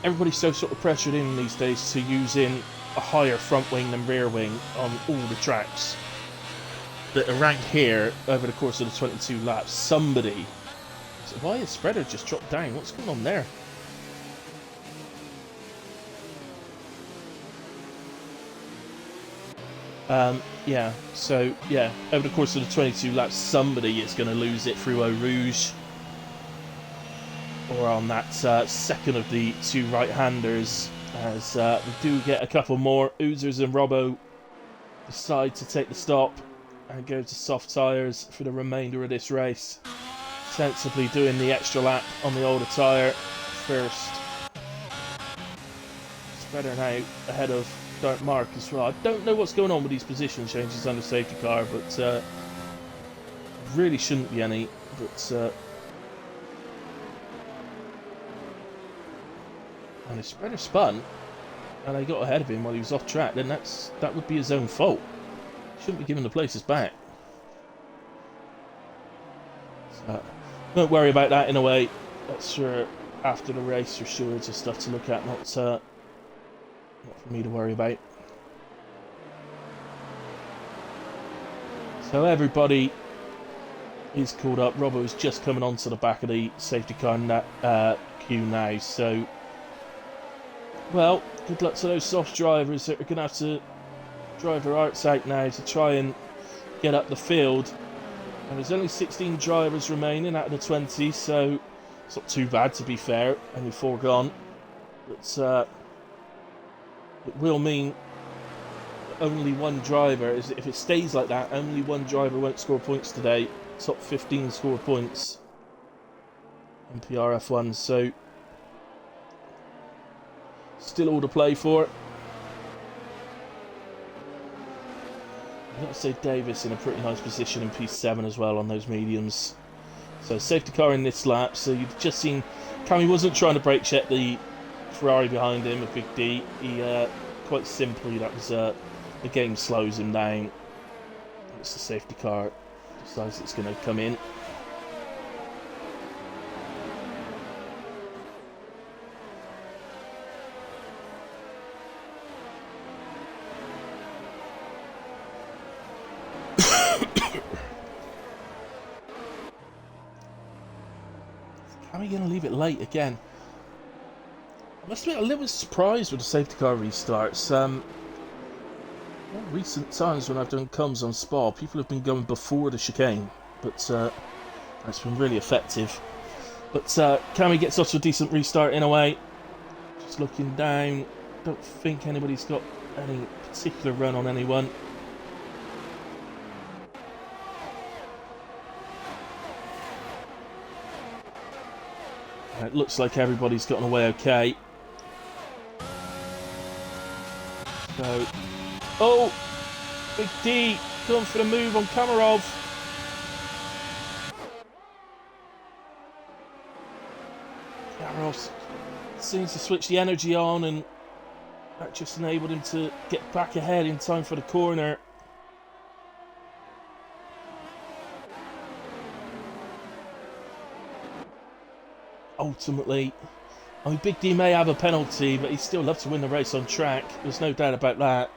everybody's so sort of pressured in these days to using a higher front wing than rear wing on all the tracks that are ranked here over the course of the 22 laps. Somebody... So why is spreader just dropped down? What's going on there? Yeah, so, yeah, over the course of the 22 laps, somebody is going to lose it through Eau Rouge. Or on that second of the 2 right-handers, as we do get a couple more. Oozers and Robbo decide to take the stop and go to soft tyres for the remainder of this race. Sensibly doing the extra lap on the older tyre first. Spreader now ahead of Dark Mark as well. I don't know what's going on with these position changes on the safety car, but really shouldn't be any. But and if Spreader spun and they got ahead of him while he was off track, then that would be his own fault. Shouldn't be giving the places back. So, don't worry about that in a way. That's for after the race for sure. It's just stuff to look at, not for me to worry about. So everybody is caught up. Robbo's just coming onto the back of the safety car queue now. So, well, good luck to those soft drivers that are going to have to drive their hearts out now to try and get up the field. And there's only 16 drivers remaining out of the 20, so it's not too bad to be fair. Only 4 gone. But it will mean that only 1 driver, if it stays like that, only 1 driver won't score points today. Top 15 score points in PRF1, so still all to play for. I've got to say Davis in a pretty nice position in P7 as well on those mediums. So safety car in this lap. So you've just seen Cammy wasn't trying to brake check the Ferrari behind him, a Big D. He quite simply, that was the game slows him down. It's the safety car decides it's going to come in. How are you going to leave it late again? I must admit, a little bit surprised with the safety car restarts. Recent times when I've done comms on Spa, people have been going before the chicane, but that's been really effective. But Cammy gets off to a decent restart in a way. Just looking down, don't think anybody's got any particular run on anyone. It looks like everybody's gotten away okay. So, oh, Big D going for the move on Kamarov. Garros seems to switch the energy on, and that just enabled him to get back ahead in time for the corner. Ultimately, I mean, Big D may have a penalty, but he'd still love to win the race on track. There's no doubt about that.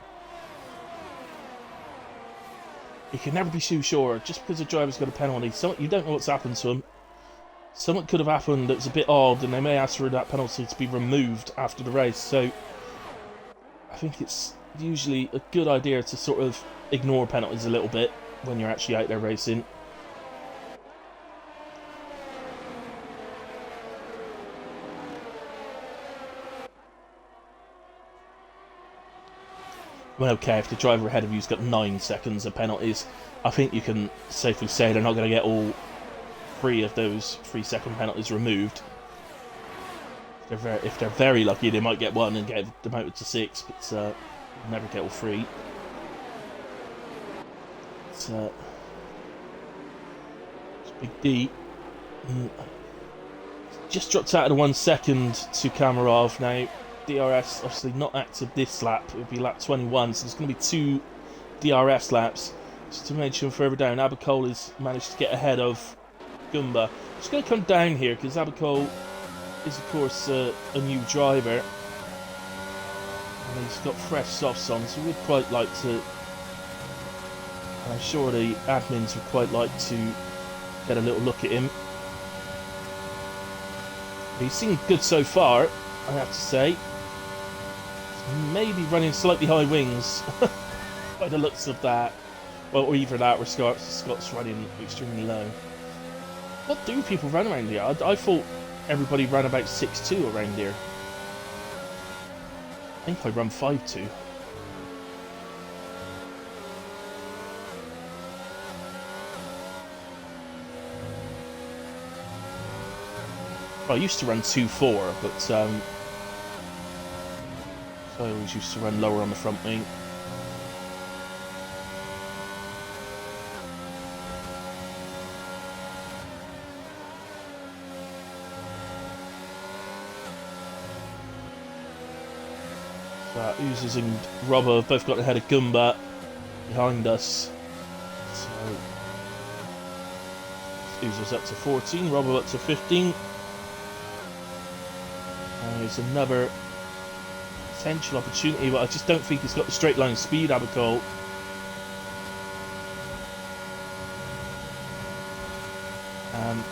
You can never be too sure. Just because a driver's got a penalty, you don't know what's happened to him. Something could have happened that's a bit odd, and they may ask for that penalty to be removed after the race. So I think it's usually a good idea to sort of ignore penalties a little bit when you're actually out there racing. Well, okay, if the driver ahead of you's got 9 seconds of penalties, I think you can safely say they're not going to get all 3 of those 3-second penalties removed. If they're very lucky, they might get 1 and get demoted to 6, but they'll never get all 3. It's Big D. Just dropped out of the 1 second to Kamarov now. DRS obviously not active this lap. It would be lap 21, so there's going to be 2 DRS laps. Just to mention further down, Abacol has managed to get ahead of Gumba. Just going to come down here because Abacol is of course a new driver, and he's got fresh softs on, so we'd quite like to, and I'm sure the admins would quite like to get a little look at him. He's seemed good so far, I have to say. Maybe running slightly high wings by the looks of that. Well, or either that or Scott's running extremely low. What do people run around here? I thought everybody ran about 6.2 around here. I think I run 5.2. Well, I used to run 2.4, but so I always used to run lower on the front wing. Oozers and Robbo have both got ahead of Gumba behind us. So Oozers up to 14, Robbo up to 15. There's another potential opportunity, but I just don't think he's got the straight line speed, Abacol.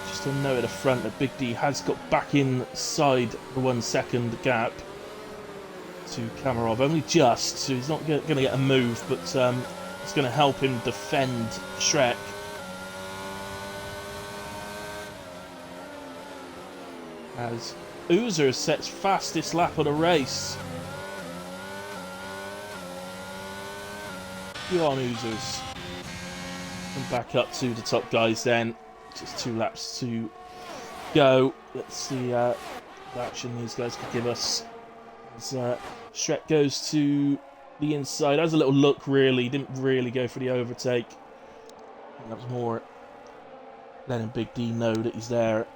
Just a note at the front that Big D has got back inside the 1 second gap to Kamarov, only just, so he's not going to get a move, but it's going to help him defend Shrek. As Oozer sets fastest lap of the race. Go on, Oozers. And back up to the top guys then. Just 2 laps to go. Let's see the action these guys could give us. As Shrek goes to the inside. Has a little look, really. Didn't really go for the overtake. I think that was more letting Big D know that he's there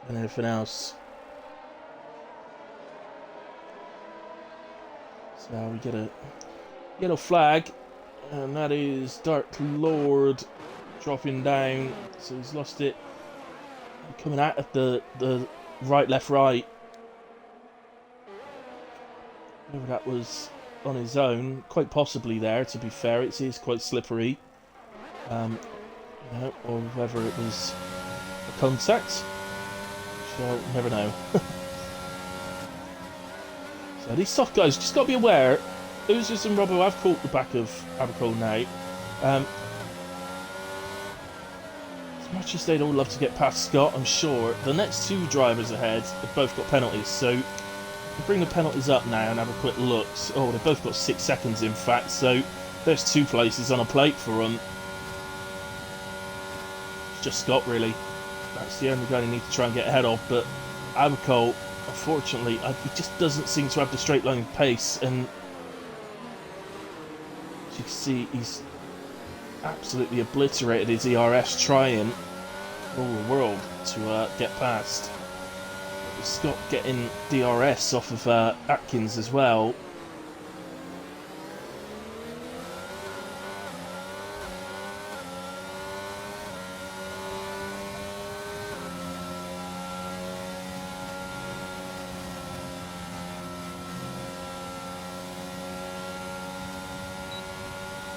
than anything else. So we get a yellow flag, and that is Dark Lord dropping down. So he's lost it. Coming out at the right, left, right. Whether that was on his own, quite possibly there, to be fair. It is quite slippery. You know, or whether it was a contact. Shall never know. So these soft guys just got to be aware. Oozers and Robbo have caught the back of Abacol now. As much as they'd all love to get past Scott, I'm sure the next 2 drivers ahead have both got penalties. So we'll bring the penalties up now and have a quick look. Oh, they've both got 6 seconds in fact. So there's 2 places on a plate for them. It's just Scott really. That's the only guy they need to try and get ahead of. But Abacol, unfortunately, he just doesn't seem to have the straight line pace, and as you can see, he's absolutely obliterated his ERS trying all the world to get past. Scott getting DRS off of Atkins as well.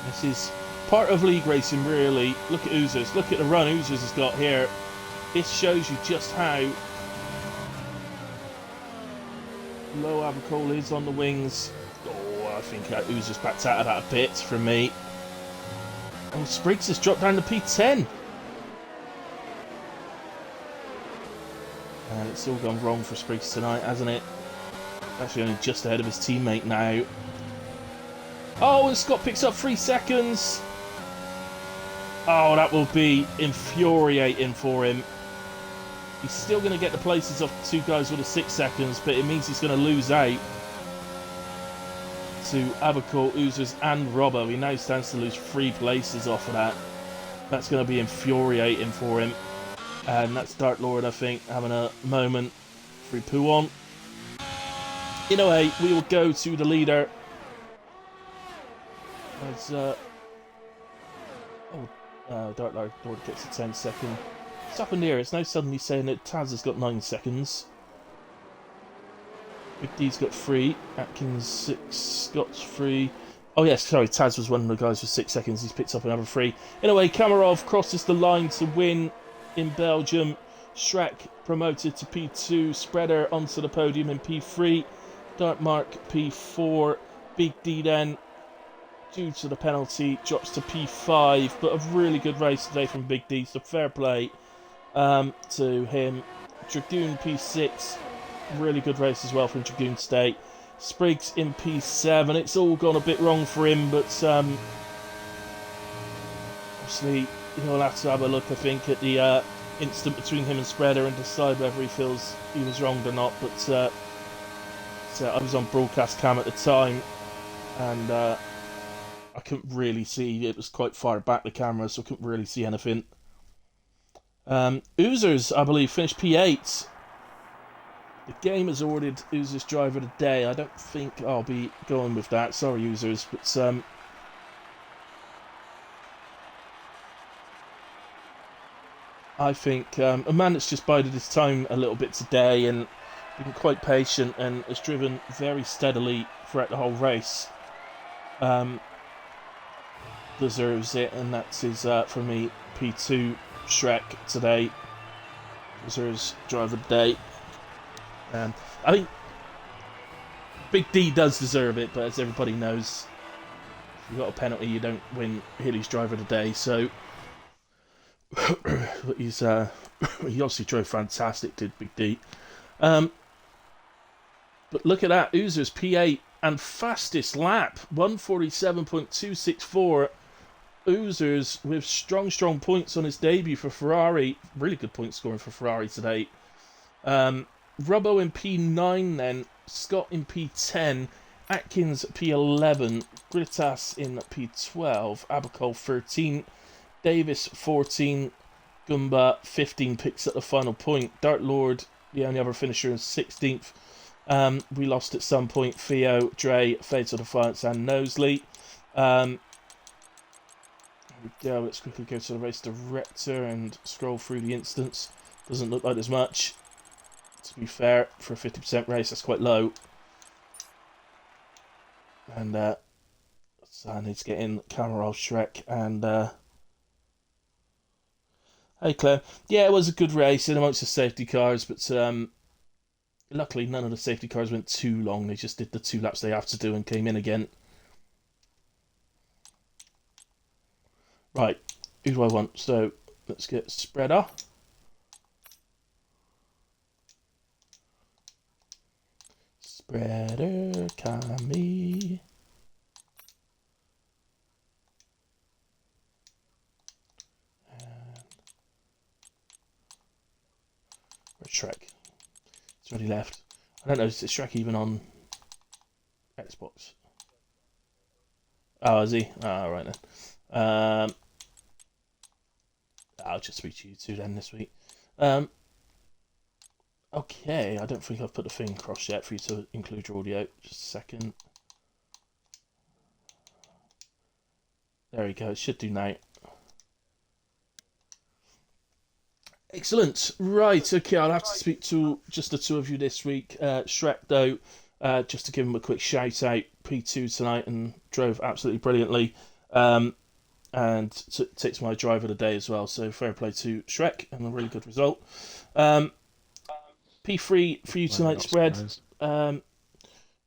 This is part of league racing, really. Look at Oozers. Look at the run Oozers has got here. This shows you just how low Avicol is on the wings. Oh, I think Oozers backed out of that a bit from me. Oh, Spriggs has dropped down to P10. And it's all gone wrong for Spriggs tonight, hasn't it? Actually only just ahead of his teammate now. Oh, and Scott picks up 3 seconds. Oh, that will be infuriating for him. He's still going to get the places of 2 guys with the 6 seconds, but it means he's going to lose out to Avicol, Oozers and Robbo. He now stands to lose 3 places off of that. That's going to be infuriating for him. And that's Dark Lord, I think, having a moment. Free poo on. In a way, we will go to the leader. As, Dark Lord gets a 10-second. What's happened here? It's now suddenly saying that Taz has got 9 seconds. Big D's got 3. Atkins 6. Scott's 3. Oh yes, sorry, Taz was one of the guys with 6 seconds. He's picked up another 3. In a way, Kamarov crosses the line to win in Belgium. Shrek promoted to P2. Spreader onto the podium in P3. Dark Mark P4. Big D then, due to the penalty, drops to P5. But a really good race today from Big D, so fair play to him. Dragoon P6. Really good race as well from Dragoon State. Spriggs in P7. It's all gone a bit wrong for him, but obviously he'll have to have a look, I think, at the incident between him and Spreader and decide whether he feels he was wronged or not. But so I was on broadcast cam at the time, and I couldn't really see. It was quite far back, the camera, so I couldn't really see anything. Oozers, I believe, finished P8. The game has ordered Oozers driver of the day. I don't think I'll be going with that. Sorry, Oozers, but I think a man that's just bided his time a little bit today and been quite patient and has driven very steadily throughout the whole race deserves it, and that's his, for me, P2 Shrek today. Deserves driver of the day. I think Big D does deserve it, but as everybody knows, if you've got a penalty, you don't win Hilly's driver of the day. So he's he obviously drove fantastic, did Big D. But look at that, Oozers P8 and fastest lap, 147.264. Oozers with strong points on his debut for Ferrari. Really good point scoring for Ferrari today. Robbo in P9 then, Scott in P10, Atkins P11, Grittas in P12, Abacol 13, Davis 14, Gumba 15 picks at the final point. Dark Lord, the only other finisher, in 16th. We lost at some point Theo, Dre, Fatal Defiance and Knowsley. Here we go, let's quickly go to the race director and scroll through the instance. Doesn't look like there's much. To be fair, for a 50% race, that's quite low. And so I need to get in Cameron Shrek and hey Claire. Yeah, it was a good race in amongst the safety cars, but luckily none of the safety cars went too long. They just did the 2 laps they have to do and came in again. Right, who do I want? So let's get Spreader. Spreader, Kami. Where's Shrek? It's already left. I don't know, is Shrek even on Xbox? Oh, is he? Oh, right then. I'll just speak to you two then this week. Okay, I don't think I've put the thing across yet for you to include your audio. Just a second. There we go. It should do now. Excellent. Right. Okay. I'll have to speak to just the two of you this week. Shrek, though, just to give him a quick shout out. P2 tonight and drove absolutely brilliantly. And takes my driver of the day as well. So fair play to Shrek and a really good result. Um, P3 for you Well, I'm tonight, not spread. surprised.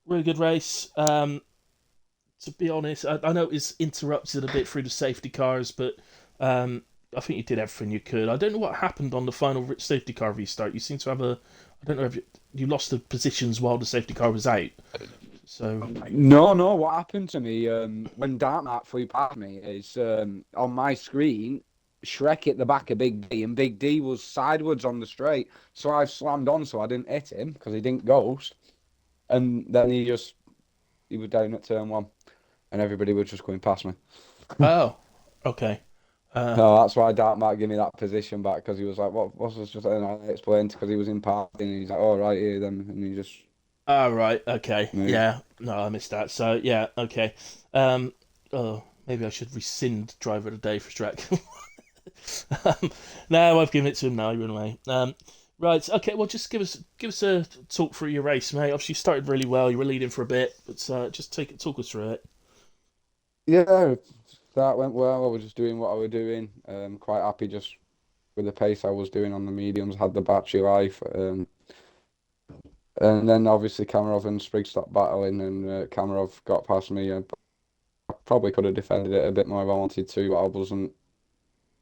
Really good race. To be honest, I know it's interrupted a bit through the safety cars, but I think you did everything you could. I don't know what happened on the final safety car restart. You seem to have a, I don't know if you lost the positions while the safety car was out. So No. What happened to me when Dartmouth flew past me is on my screen, Shrek hit the back of Big D, and Big D was sideways on the straight. So I slammed on, so I didn't hit him because he didn't ghost. And then he was down at turn one, and everybody was just going past me. oh, okay. No, that's why Dartmouth gave me that position back because he was like, "What's this?" Just and I explained because he was in parking, and he's like, "Oh, right here then," and he just Right. Okay. moved. Yeah. No, I missed that. So yeah. Okay. Oh, maybe I should rescind driver of the day for Shrek. No, I've given it to him now. He ran away. Right. Okay. Well, just give us a talk through your race, mate. Obviously, you started really well. You were leading for a bit, but just talk us through it. Yeah, that went well. I was just doing what I was doing. Quite happy just with the pace I was doing on the mediums. Had the battery life. And then obviously Kamarov and Spriggs stopped battling, and Kamarov got past me. I probably could have defended it a bit more if I wanted to, but I wasn't.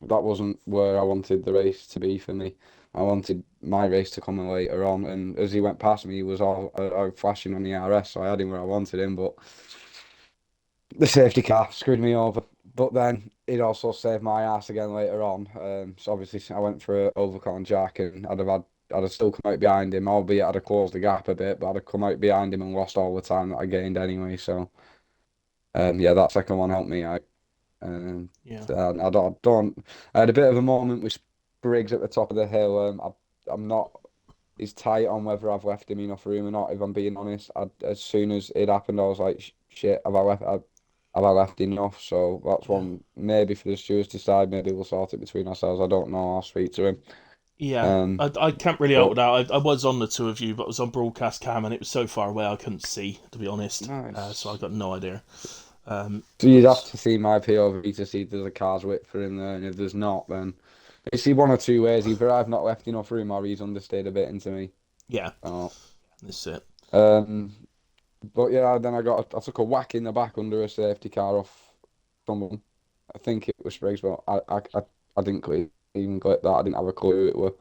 That wasn't where I wanted the race to be for me. I wanted my race to come in later on, and as he went past me, he was all flashing on the RS, so I had him where I wanted him, but the safety car screwed me over. But then it also saved my ass again later on. So obviously I went for an overcut on Jack, and I'd have still come out behind him, albeit I'd have closed the gap a bit, but I'd have come out behind him and lost all the time that I gained anyway. So yeah, that second one helped me out. Yeah. I don't. I had a bit of a moment with Briggs at the top of the hill. I'm not as tight on whether I've left him enough room or not. If I'm being honest, as soon as it happened, I was like, "Shit, have I left enough?" So that's Yeah. one maybe for the stewards to decide. Maybe we'll sort it between ourselves. I don't know. I'll speak to him. Yeah. Um, I can't really help but with that. I was on the two of you, but I was on broadcast cam and it was so far away I couldn't see, to be honest. So I nice. got no idea. So you'd have But to see my POV to see if there's a car's width for him there, and if there's not, then you see one or two ways. Either I've not left enough room, or he's understayed a bit into me. yeah, Oh. that's it. Um, but yeah, then I took a whack in the back under a safety car off someone. I think it was Spriggs, but I didn't even clip that. I didn't have a clue who it was.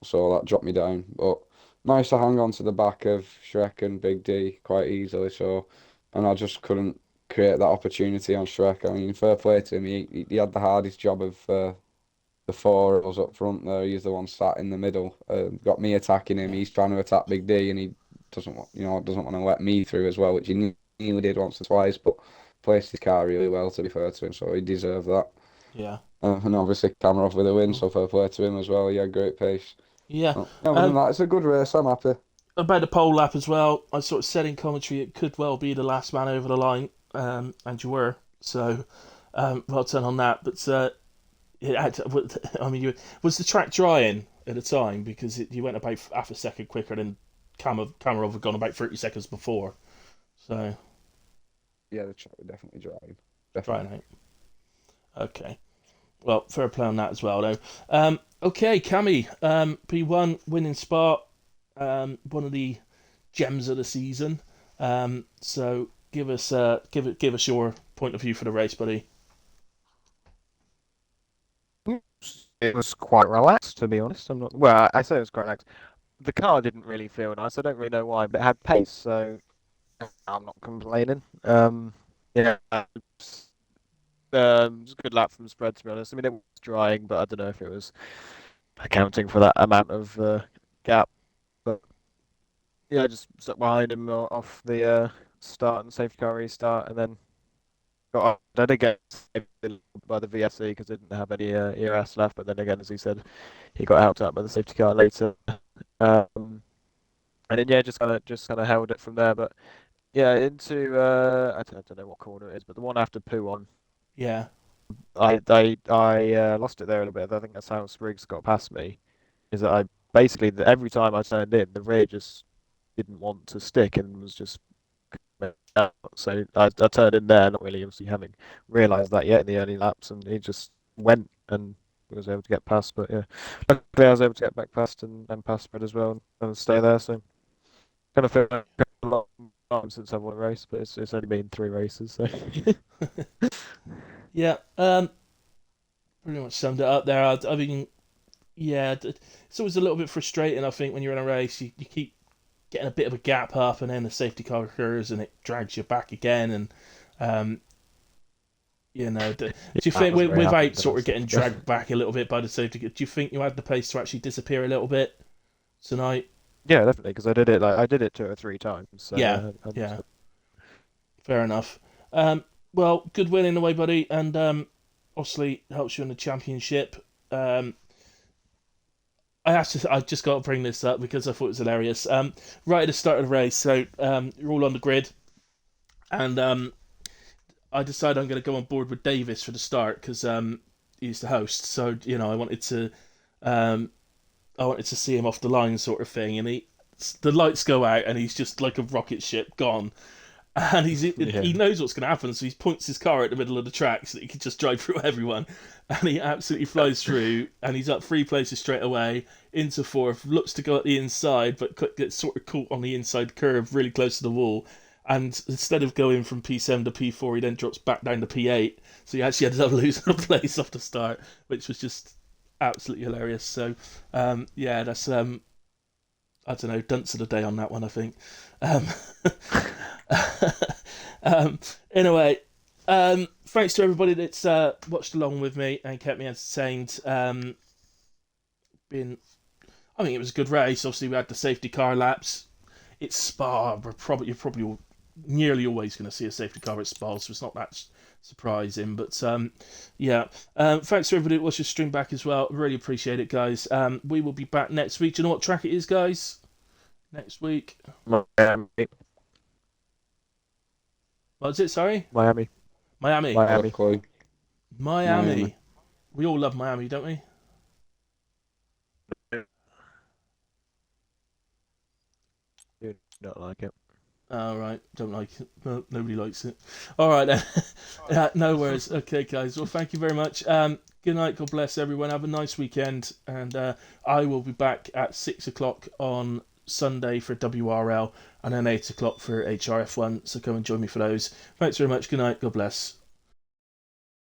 So that dropped me down. But managed to hang on to the back of Shrek and Big D quite easily. So, and I just couldn't create that opportunity on Shrek. I mean, fair play to him. He had the hardest job of the four of us up front there. He's the one sat in the middle. Got me attacking him. Yeah, He's trying to attack Big D, and he doesn't want to let me through as well, which he nearly did once or twice, but placed his car really well to be fair to him, so he deserved that. yeah. And obviously Kamarov with a win, Cool. so fair play to him as well. He had great pace. Yeah. Other than Um, that, it's a good race. I'm happy. about the pole lap as well. I sort of said in commentary it could well be the last man over the line, and you were. So, well done on that. But it had I mean, was the track drying at the time because you went about half a second quicker than Kamarov had gone about 30 seconds before. So, Yeah, the track would definitely drive. right Definitely. now. Okay. Well, fair play on that as well, though. Okay, Cami, P1 winning spot, one of the gems of the season. So give us your point of view for the race, buddy. It was quite relaxed, to be honest. I'm not. Well, I say it was quite relaxed. The car didn't really feel nice. I don't really know why, but it had pace, so I'm not complaining. Yeah, it was a good lap from spread, to be honest. I mean, it was drying, but I don't know if it was accounting for that amount of gap. But yeah, I just stuck behind him off the start and safety car restart, and then got on. I did get saved a little by the VSC because I didn't have any ERS left. But then again, as he said, he got helped out by the safety car later. And then yeah, just kind of held it from there. But yeah, into I don't know what corner it is, but the one after Poo on, Yeah. I lost it there a little bit. I think that's how Spriggs got past me. Is that I basically every time I turned in, the rear just didn't want to stick and was just out. So I turned in there, not really obviously having realised that yet in the early laps, and he just went and was able to get past. But yeah, luckily I was able to get back past and past Fred as well and stay there. So kind of feel like a lot of time since I've won a race, but it's only been 3 races. So Yeah. Pretty much summed it up there. I mean, yeah, it's always a little bit frustrating. I think when you're in a race, you keep getting a bit of a gap up, and then the safety car occurs, and it drags you back again. And um, do you I think wasn't very happy without with sort that of getting safety car. dragged back a little bit by the safety car, do you think you had the pace to actually disappear a little bit tonight? Yeah, definitely, because I did it 2 or 3 times. So Yeah, yeah, I just yeah, fair enough. Um, well, good win in the way, buddy, and obviously helps you in the championship. Um, I just got to bring this up because I thought it was hilarious. Right at the start of the race, so you're all on the grid, and I decided I'm going to go on board with Davis for the start because he's the host. So um, I wanted to see him off the line, sort of thing. And the lights go out, and he's just like a rocket ship gone. And he yeah. knows what's going to happen, so he points his car at the middle of the track so that he can just drive through everyone. And he absolutely flies through, and he's up 3 places straight away into fourth. Looks to go at the inside, but gets sort of caught on the inside curve, really close to the wall. And instead of going from P7 to P4, he then drops back down to P8. So he actually ended up losing a place off the start, which was just absolutely hilarious. So yeah, that's I don't know, dunce of the day on that one, I think. Um, um, anyway, thanks to everybody that's watched along with me and kept me entertained. Been, I mean, it was a good race. Obviously, we had the safety car laps. It's Spa. You're probably nearly always going to see a safety car at Spa, so it's not that surprising. But yeah, thanks to everybody that watched the stream back as well. Really appreciate it, guys. We will be back next week. Do you know what track it is, guys? Next week. Miami, What's it? Sorry, Miami, Miami. Got a Miami. clue. Miami. Miami. We all love Miami, don't we? Do not like it. All right, don't like it. No, nobody likes it. All right then. No worries. Okay, guys. Well, thank you very much. Good night. God bless everyone. Have a nice weekend, and I will be back at 6 o'clock on Sunday for WRL, and then 8 o'clock for HRF1. So come and join me for those. Thanks very much. Good night. God bless.